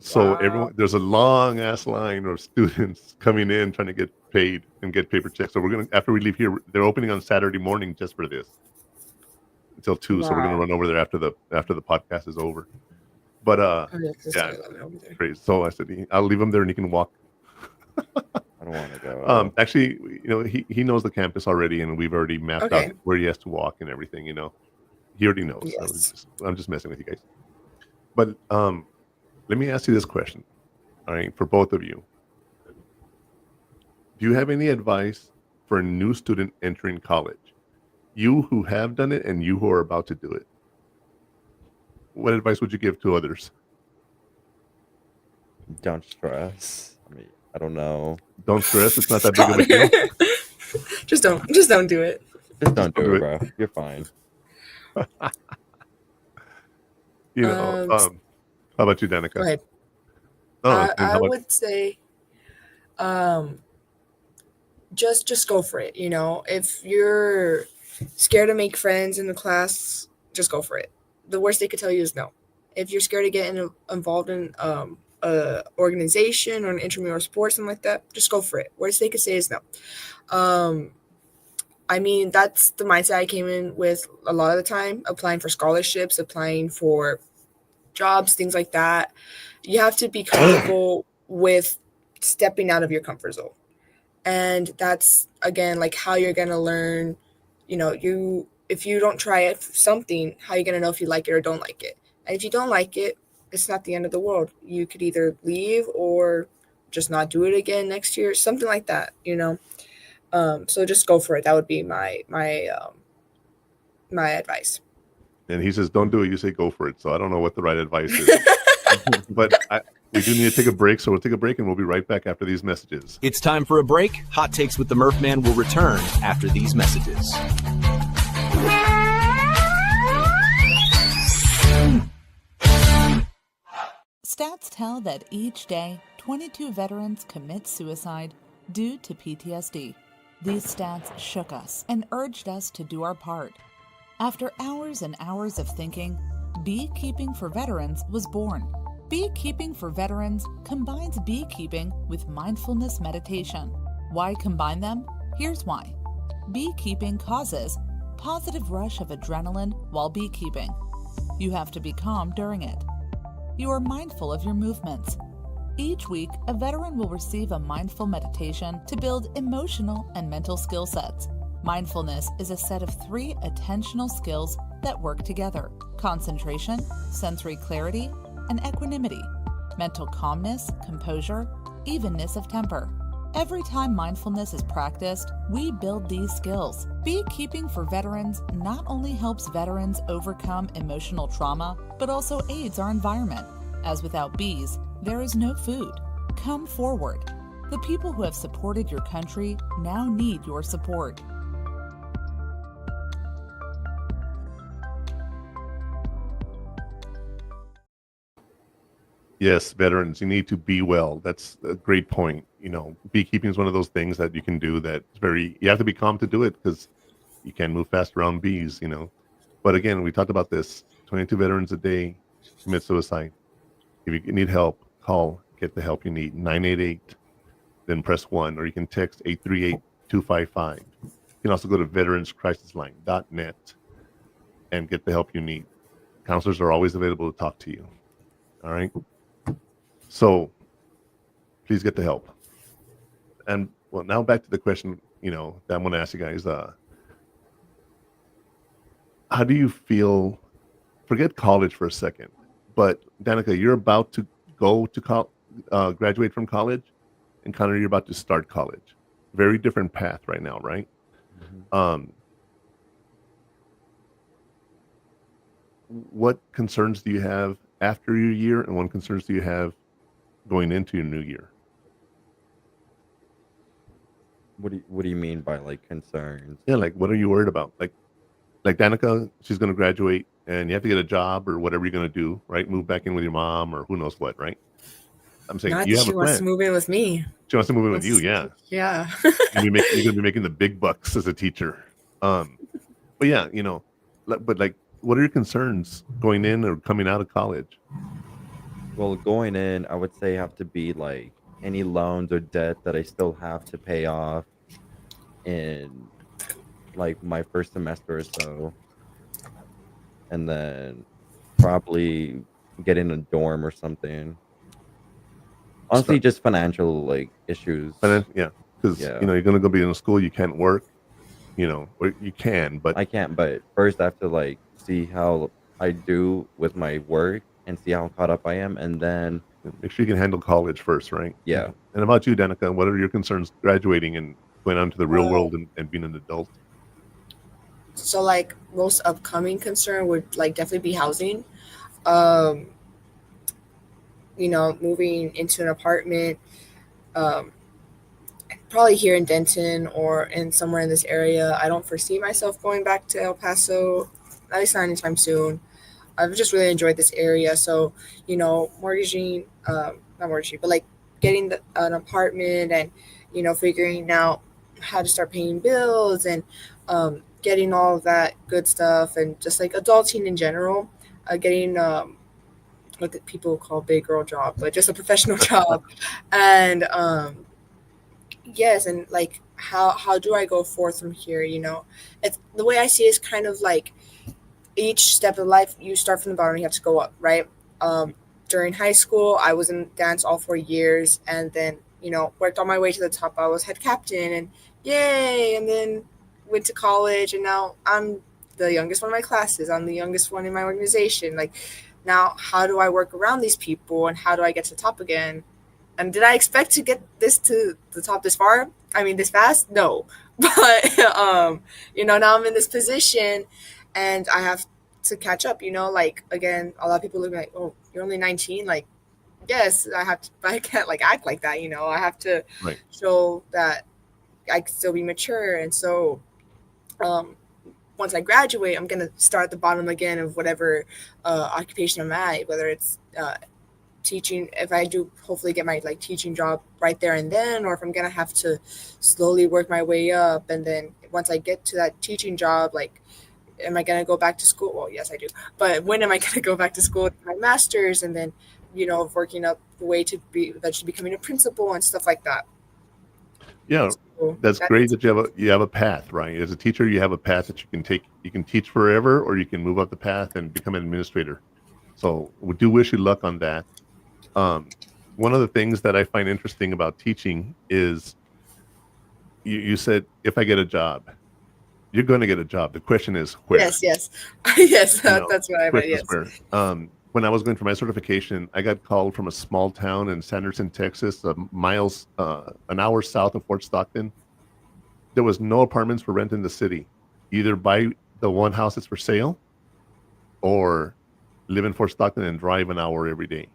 So Wow. there's a long ass line of students coming in trying to get paid and get paper checks. So we're gonna, after we leave here, they're opening on Saturday morning just for this until 2. So we're gonna Wow. run over there after the podcast is over. But Oh, yeah, 'cause yeah, it's 11 over there. great. So I said I'll leave him there and he can walk. I don't want to go. Actually, he knows the campus already, and we've already mapped Okay. out where he has to walk and everything. He already knows. Yes. I'm just messing with you guys. But let me ask you this question, all right, for both of you. Do you have any advice for a new student entering college? You who have done it and you who are about to do it. What advice would you give to others? Don't stress. I mean, I don't know. Don't stress. It's not that big of a deal. Just don't do it. Just don't do do it, it. bro. You're fine. How about you, Danica? Go ahead. Oh, and I how about- would say, just go for it. If you're scared to make friends in the class, just go for it. The worst they could tell you is no. If you're scared to get involved in a organization or an intramural sport, something like that, just go for it. Worst they could say is no. I mean, that's the mindset I came in with a lot of the time, applying for scholarships, applying for jobs, things like that. You have to be comfortable with stepping out of your comfort zone. And that's, again, like how you're going to learn, if you don't try it something, how you're going to know if you like it or don't like it. And if you don't like it, it's not the end of the world. You could either leave or just not do it again next year, something like that, So just go for it. That would be my advice. And he says, don't do it. You say go for it. So I don't know what the right advice is. But we do need to take a break. So we'll take a break and we'll be right back after these messages. It's time for a break. Hot Takes with the Murph Man will return after these messages. Stats tell that each day, 22 veterans commit suicide due to PTSD. These stats shook us and urged us to do our part. After hours and hours of thinking, Beekeeping for Veterans was born. Beekeeping for Veterans combines beekeeping with mindfulness meditation. Why combine them? Here's why. Beekeeping causes positive rush of adrenaline while beekeeping. You have to be calm during it. You are mindful of your movements. Each week, a veteran will receive a mindful meditation to build emotional and mental skill sets. Mindfulness is a set of 3 attentional skills that work together: concentration, sensory clarity, and equanimity, mental calmness, composure, evenness of temper. Every time mindfulness is practiced, we build these skills. Beekeeping for Veterans not only helps veterans overcome emotional trauma, but also aids our environment, as without bees, there is no food. Come forward. The people who have supported your country now need your support. Yes, veterans, you need to be well. That's a great point. Beekeeping is one of those things that you can do that's you have to be calm to do it because you can't move fast around bees, But again, we talked about this. 22 veterans a day commit suicide. If you need help, call, get the help you need. 988, then press 1, or you can text 838-255. You can also go to veteranscrisisline.net and get the help you need. Counselors are always available to talk to you. All right? So please get the help. And well, now back to the question, that I'm going to ask you guys. How do you feel? Forget college for a second, but Danica, you're about to go to graduate from college, and Connor, you're about to start college. Very different path right now, right? Mm-hmm. What concerns do you have after your year, and what concerns do you have going into your new year? What do you mean by like concerns? Yeah, like what are you worried about? Like Danica, she's going to graduate, and you have to get a job or whatever you're going to do, right? Move back in with your mom or who knows what, right? I'm saying Not you that have she a plan. wants to move in with me. She wants to move in with you, yeah. Yeah. You're going to be making the big bucks as a teacher. But yeah, but like, what are your concerns going in or coming out of college? Well, going in, I would say have to be like any loans or debt that I still have to pay off in like my first semester or so. And then probably get in a dorm or something. Honestly, just financial like issues. Yeah, because you're going to go be in a school you can't work. Or you can, but I can't. But first, I have to like see how I do with my work and see how caught up I am, and then make sure you can handle college first, right? Yeah. And about you, Danica, what are your concerns graduating and going out into the real world and being an adult? So like most upcoming concern would like definitely be housing. Moving into an apartment, probably here in Denton or in somewhere in this area. I don't foresee myself going back to El Paso, at least not anytime soon. I've just really enjoyed this area. So, mortgaging, not mortgaging, but like getting an apartment and, figuring out how to start paying bills and getting all of that good stuff and just like adulting in general, getting what people call big girl job, but just a professional job. And yes, and like how do I go forth from here? It's the way I see it is kind of like each step of life, you start from the bottom, you have to go up, right? during high school, I was in dance all 4 years, and then worked on my way to the top. I was head captain, and yay! And then went to college, and now I'm the youngest one in my classes. I'm the youngest one in my organization. Like, now, how do I work around these people, and how do I get to the top again? And did I expect to get this to the top this far? I mean, this fast? No. But now I'm in this position, and I have to catch up. Like, again, a lot of people look like, oh, you're only 19. Like, yes, I can't like act like that. I have to show that I can still be mature. And so, once I graduate, I'm gonna start at the bottom again of whatever occupation I'm at, whether it's teaching. If I do, hopefully get my teaching job right there and then, or if I'm gonna have to slowly work my way up. And then once I get to that teaching job, am I gonna go back to school? Well, yes, I do. But when am I gonna go back to school with my master's, and then working up the way to be eventually becoming a principal and stuff like that? Yeah, that's great that you have a path, right? As a teacher, you have a path that you can take. You can teach forever, or you can move up the path and become an administrator. So we do wish you luck on that. One of the things that I find interesting about teaching is you said, if I get a job, you're going to get a job. The question is where? Yes. Yes, that's what I meant, yes. Where. When I was going for my certification, I got called from a small town in Sanderson, Texas, an hour south of Fort Stockton. There was no apartments for rent in the city. Either buy the one house that's for sale, or live in Fort Stockton and drive an hour every day.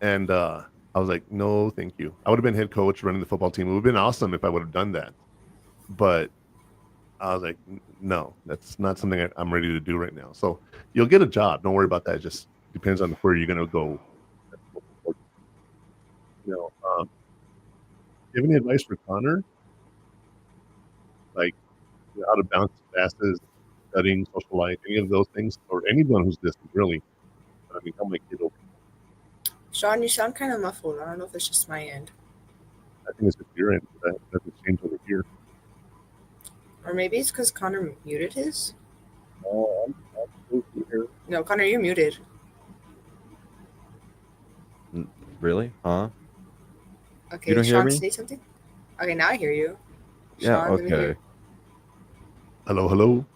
And I was like, no, thank you. I would have been head coach running the football team. It would have been awesome if I would have done that. But I was like, no, that's not something I'm ready to do right now. So you'll get a job. Don't worry about that. It just depends on where you're going to go. Do you have any advice for Connor? Like, how to balance classes, studying, social life, any of those things, or anyone who's listening, really. I mean, how my kid over. Sean, you sound kind of muffled. I don't know if it's just my end. I think it's just your end. That doesn't change over here. Or maybe it's because Connor muted his. Oh, I'm here. No, Connor, you're muted. Really? Huh? Okay, You don't hear Sean, me? say something. Okay, now I hear you. Yeah, Sean, let me hear okay. Hello.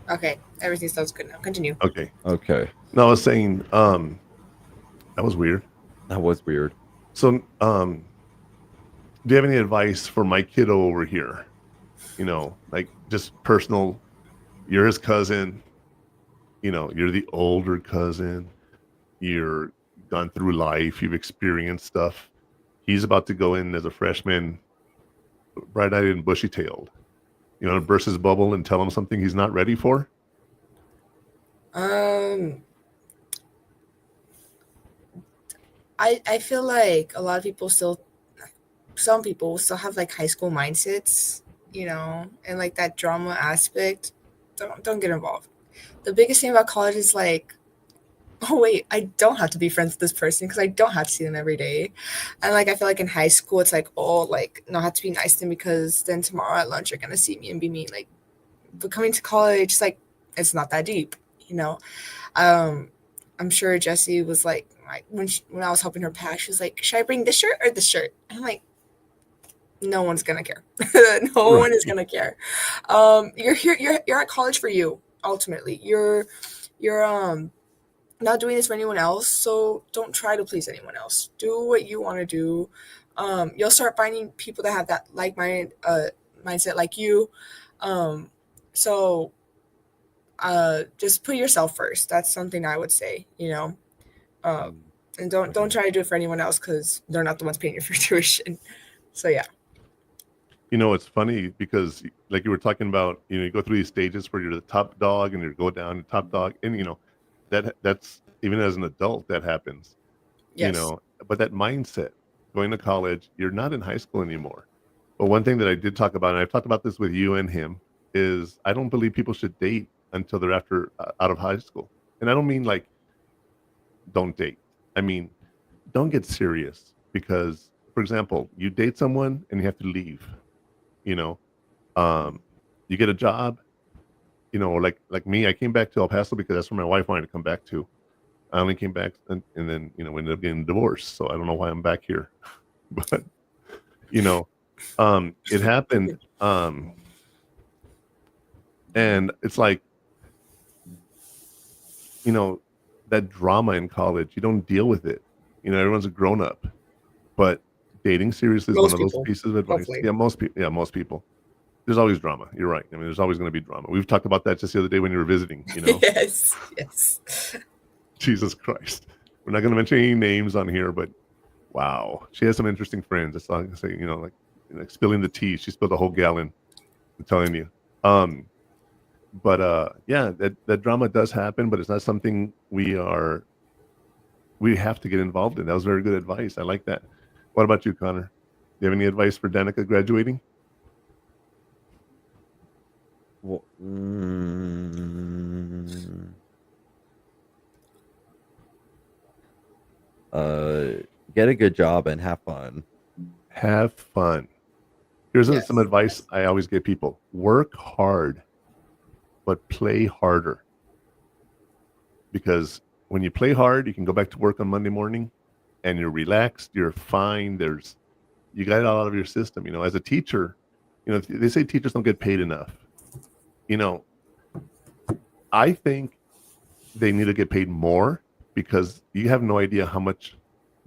Okay, everything sounds good now. Continue. Okay. Okay. No, I was saying, that was weird. That was weird. So, do you have any advice for my kiddo over here? Like just personal. You're his cousin. You're the older cousin. You're gone through life. You've experienced stuff. He's about to go in as a freshman, bright-eyed and bushy-tailed. Burst his bubble and tell him something he's not ready for. I feel like a lot of people some people still have high school mindsets, and that drama aspect. Don't get involved. The biggest thing about college is oh wait, I don't have to be friends with this person because I don't have to see them every day. And I feel like in high school it's no, I have to be nice to them because then tomorrow at lunch you're gonna see me and be mean. But coming to college, it's not that deep, I'm sure Jessie was when I was helping her pack, she was like, should I bring this shirt or this shirt? I'm like, no one's gonna care. No one is gonna care. You're here. You're at college for you. Ultimately, you're not doing this for anyone else. So don't try to please anyone else. Do what you want to do. You'll start finding people that have that mindset like you. So just put yourself first. That's something I would say. And don't try to do it for anyone else because they're not the ones paying you for tuition. So yeah. It's funny because you were talking about, you go through these stages where you're the top dog and you go down to top dog. And, that's even as an adult, that happens, Yes. But that mindset going to college, you're not in high school anymore. But one thing that I did talk about, and I've talked about this with you and him, is I don't believe people should date until they're out of high school. And I don't mean don't date. I mean, don't get serious because, for example, you date someone and you have to leave. You get a job. Like me, I came back to El Paso because that's where my wife wanted to come back to. I only came back and then, we ended up getting divorced. So I don't know why I'm back here, but it happened. And it's like, that drama in college, you don't deal with it. Everyone's a grown up, but dating seriously is one of those pieces of advice. Hopefully. Yeah, most people. There's always drama. You're right. There's always going to be drama. We've talked about that just the other day when you were visiting. Yes. Jesus Christ. We're not going to mention any names on here, but wow, she has some interesting friends. That's all I can say. Like spilling the tea. She spilled a whole gallon. I'm telling you. But yeah, that drama does happen, but it's not something we have to get involved in. That was very good advice. I like that. What about you, Connor? Do you have any advice for Danica graduating? Well, get a good job and have fun. Have fun. Here's some advice I always give people. Work hard, but play harder. Because when you play hard, you can go back to work on Monday morning and you're relaxed, you're fine. You got it all out of your system. As a teacher, they say teachers don't get paid enough. I think they need to get paid more because you have no idea how much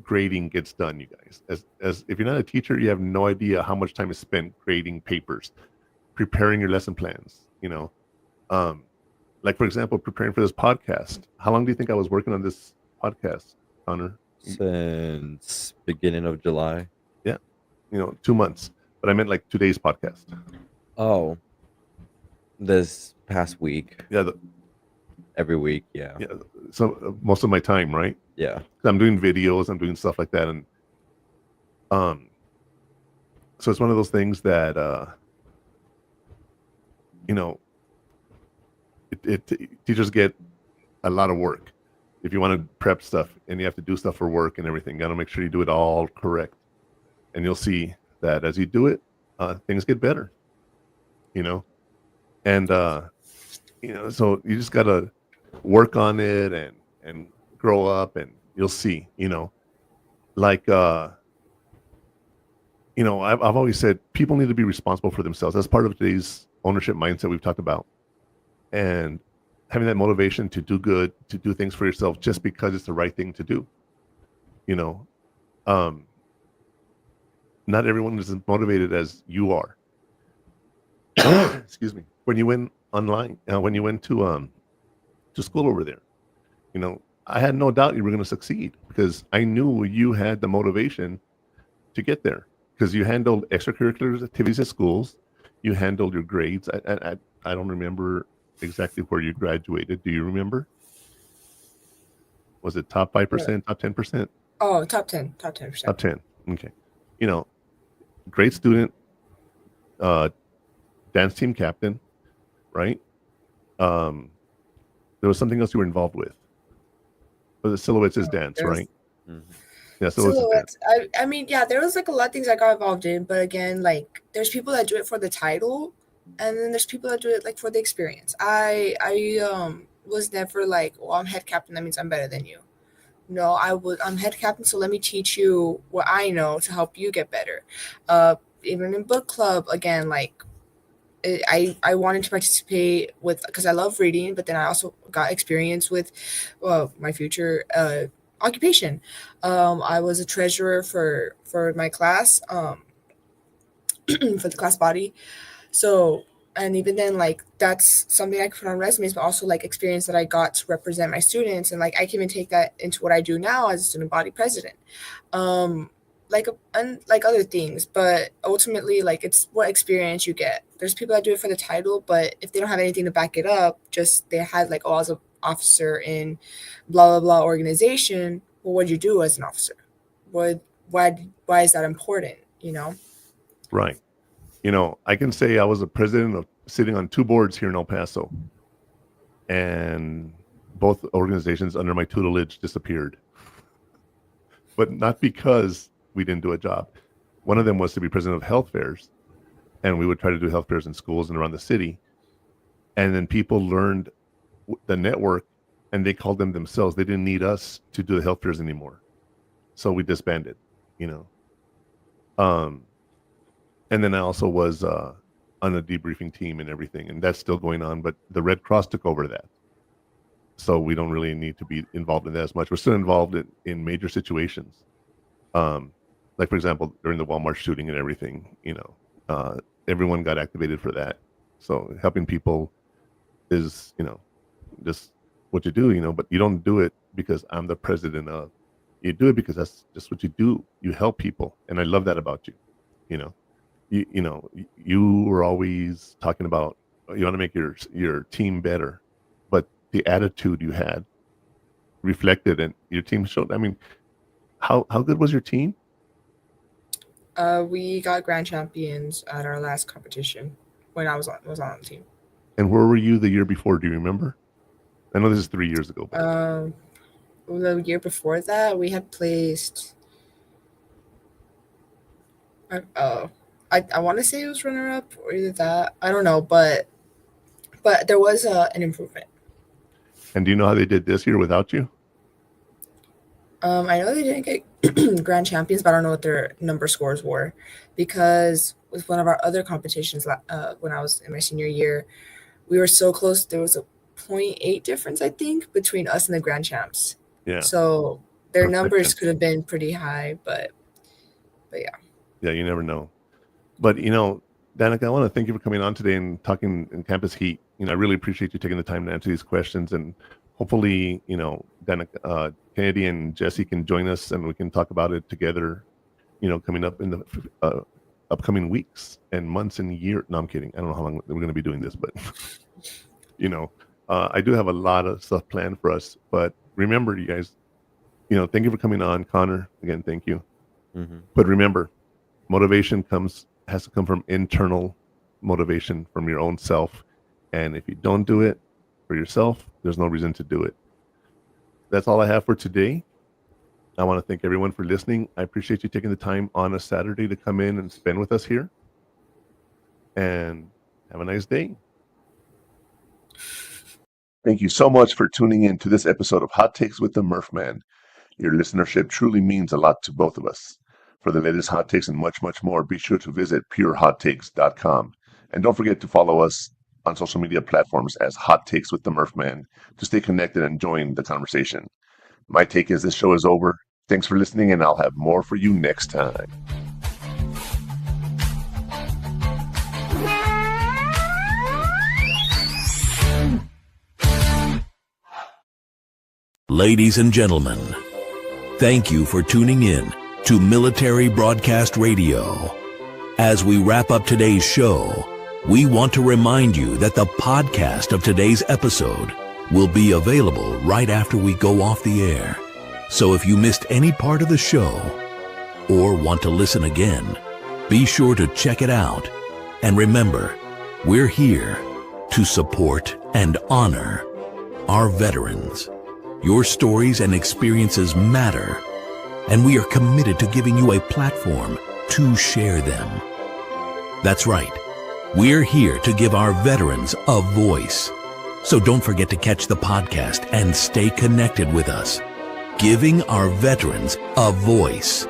grading gets done, you guys. As if you're not a teacher, you have no idea how much time is spent grading papers, preparing your lesson plans, like for example, preparing for this podcast. How long do you think I was working on this podcast, Connor? Since beginning of July. Yeah. 2 months. But I meant like today's podcast. Oh. This past week. Yeah. Every week, yeah. Yeah. So most of my time, right? Yeah. I'm doing videos, I'm doing stuff like that. And so it's one of those things that teachers get a lot of work. If you want to prep stuff and you have to do stuff for work and everything, you got to make sure you do it all correct. And you'll see that as you do it, things get better, and, so you just got to work on it and grow up and you'll see, like, I've always said people need to be responsible for themselves. That's part of today's ownership mindset we've talked about. And having that motivation to do good, to do things for yourself just because it's the right thing to do. Not everyone is as motivated as you are. Excuse me. When you went online, when you went to school over there, I had no doubt you were going to succeed because I knew you had the motivation to get there because you handled extracurricular activities at schools. You handled your grades. I don't remember exactly where you graduated. Do you remember? Was it top 5%, top 10%? Oh, top 10, top 10%. Top 10. Okay. Great student, dance team captain, right? There was something else you were involved with. But the Silhouettes is dance, right? Mm-hmm. Yeah, Silhouettes. I mean, yeah, there was like a lot of things I got involved in, but again, like there's people that do it for the title, and then there's people that do it like for the experience. I was never like, well, I'm head captain, that means I'm better than you. No, I'm head captain, so let me teach you what I know to help you get better. Even in book club, again, like I wanted to participate with because I love reading, but then I also got experience with my future occupation. I was a treasurer for my class, for the class body. So, and even then, like that's something I can put on resumes, but also like experience that I got to represent my students, and like I can even take that into what I do now as a student body president. Like other things, but ultimately, like it's what experience you get. There's people that do it for the title, but if they don't have anything to back it up, just they had like, oh, I was an officer in blah blah blah organization. Well, what did you do as an officer? Why is that important? Right. I can say I was a president of sitting on 2 boards here in El Paso, and both organizations under my tutelage disappeared. But not because we didn't do a job. One of them was to be president of health fairs, and we would try to do health fairs in schools and around the city. And then people learned the network and they called them themselves. They didn't need us to do the health fairs anymore, so we disbanded. And then I also was on the debriefing team and everything, and that's still going on. But the Red Cross took over that, so we don't really need to be involved in that as much. We're still involved in major situations, like for example during the Walmart shooting and everything. Everyone got activated for that. So helping people is just what you do. But you don't do it because I'm the president of. You do it because that's just what you do. You help people, and I love that about you. You were always talking about you want to make your team better, but the attitude you had reflected, and your team showed. I mean, how good was your team? We got grand champions at our last competition when I was on the team. And where were you the year before? Do you remember? I know this is 3 years ago. But... the year before that, we had placed. I want to say it was runner up or either that. I don't know, but there was an improvement. And do you know how they did this year without you? I know they didn't get grand champions, but I don't know what their number scores were, because with one of our other competitions when I was in my senior year, we were so close. There was a 0.8 difference, I think, between us and the grand champs. Yeah. So their numbers could have been pretty high, but yeah. Yeah, you never know. But Danica, I want to thank you for coming on today and talking in Campus Heat. I really appreciate you taking the time to answer these questions, and hopefully, Danica, Kennedy and Jesse can join us and we can talk about it together. Coming up in the upcoming weeks and months and years. No, I'm kidding. I don't know how long we're going to be doing this, but I do have a lot of stuff planned for us. But remember, you guys, thank you for coming on, Connor. Again, thank you. Mm-hmm. But remember, motivation has to come from internal motivation from your own self. And if you don't do it for yourself, there's no reason to do it. That's all I have for today. I want to thank everyone for listening. I appreciate you taking the time on a Saturday to come in and spend with us here. And have a nice day. Thank you so much for tuning in to this episode of Hot Takes with the Murph Man. Your listenership truly means a lot to both of us. For the latest hot takes and much, much more, be sure to visit purehottakes.com. And don't forget to follow us on social media platforms as Hot Takes with the Murph Man to stay connected and join the conversation. My take is this show is over. Thanks for listening, and I'll have more for you next time. Ladies and gentlemen, thank you for tuning in to Military Broadcast Radio. As we wrap up today's show, we want to remind you that the podcast of today's episode will be available right after we go off the air. So if you missed any part of the show or want to listen again, be sure to check it out. And remember, we're here to support and honor our veterans. Your stories and experiences matter, and we are committed to giving you a platform to share them. That's right. We're here to give our veterans a voice. So don't forget to catch the podcast and stay connected with us. Giving our veterans a voice.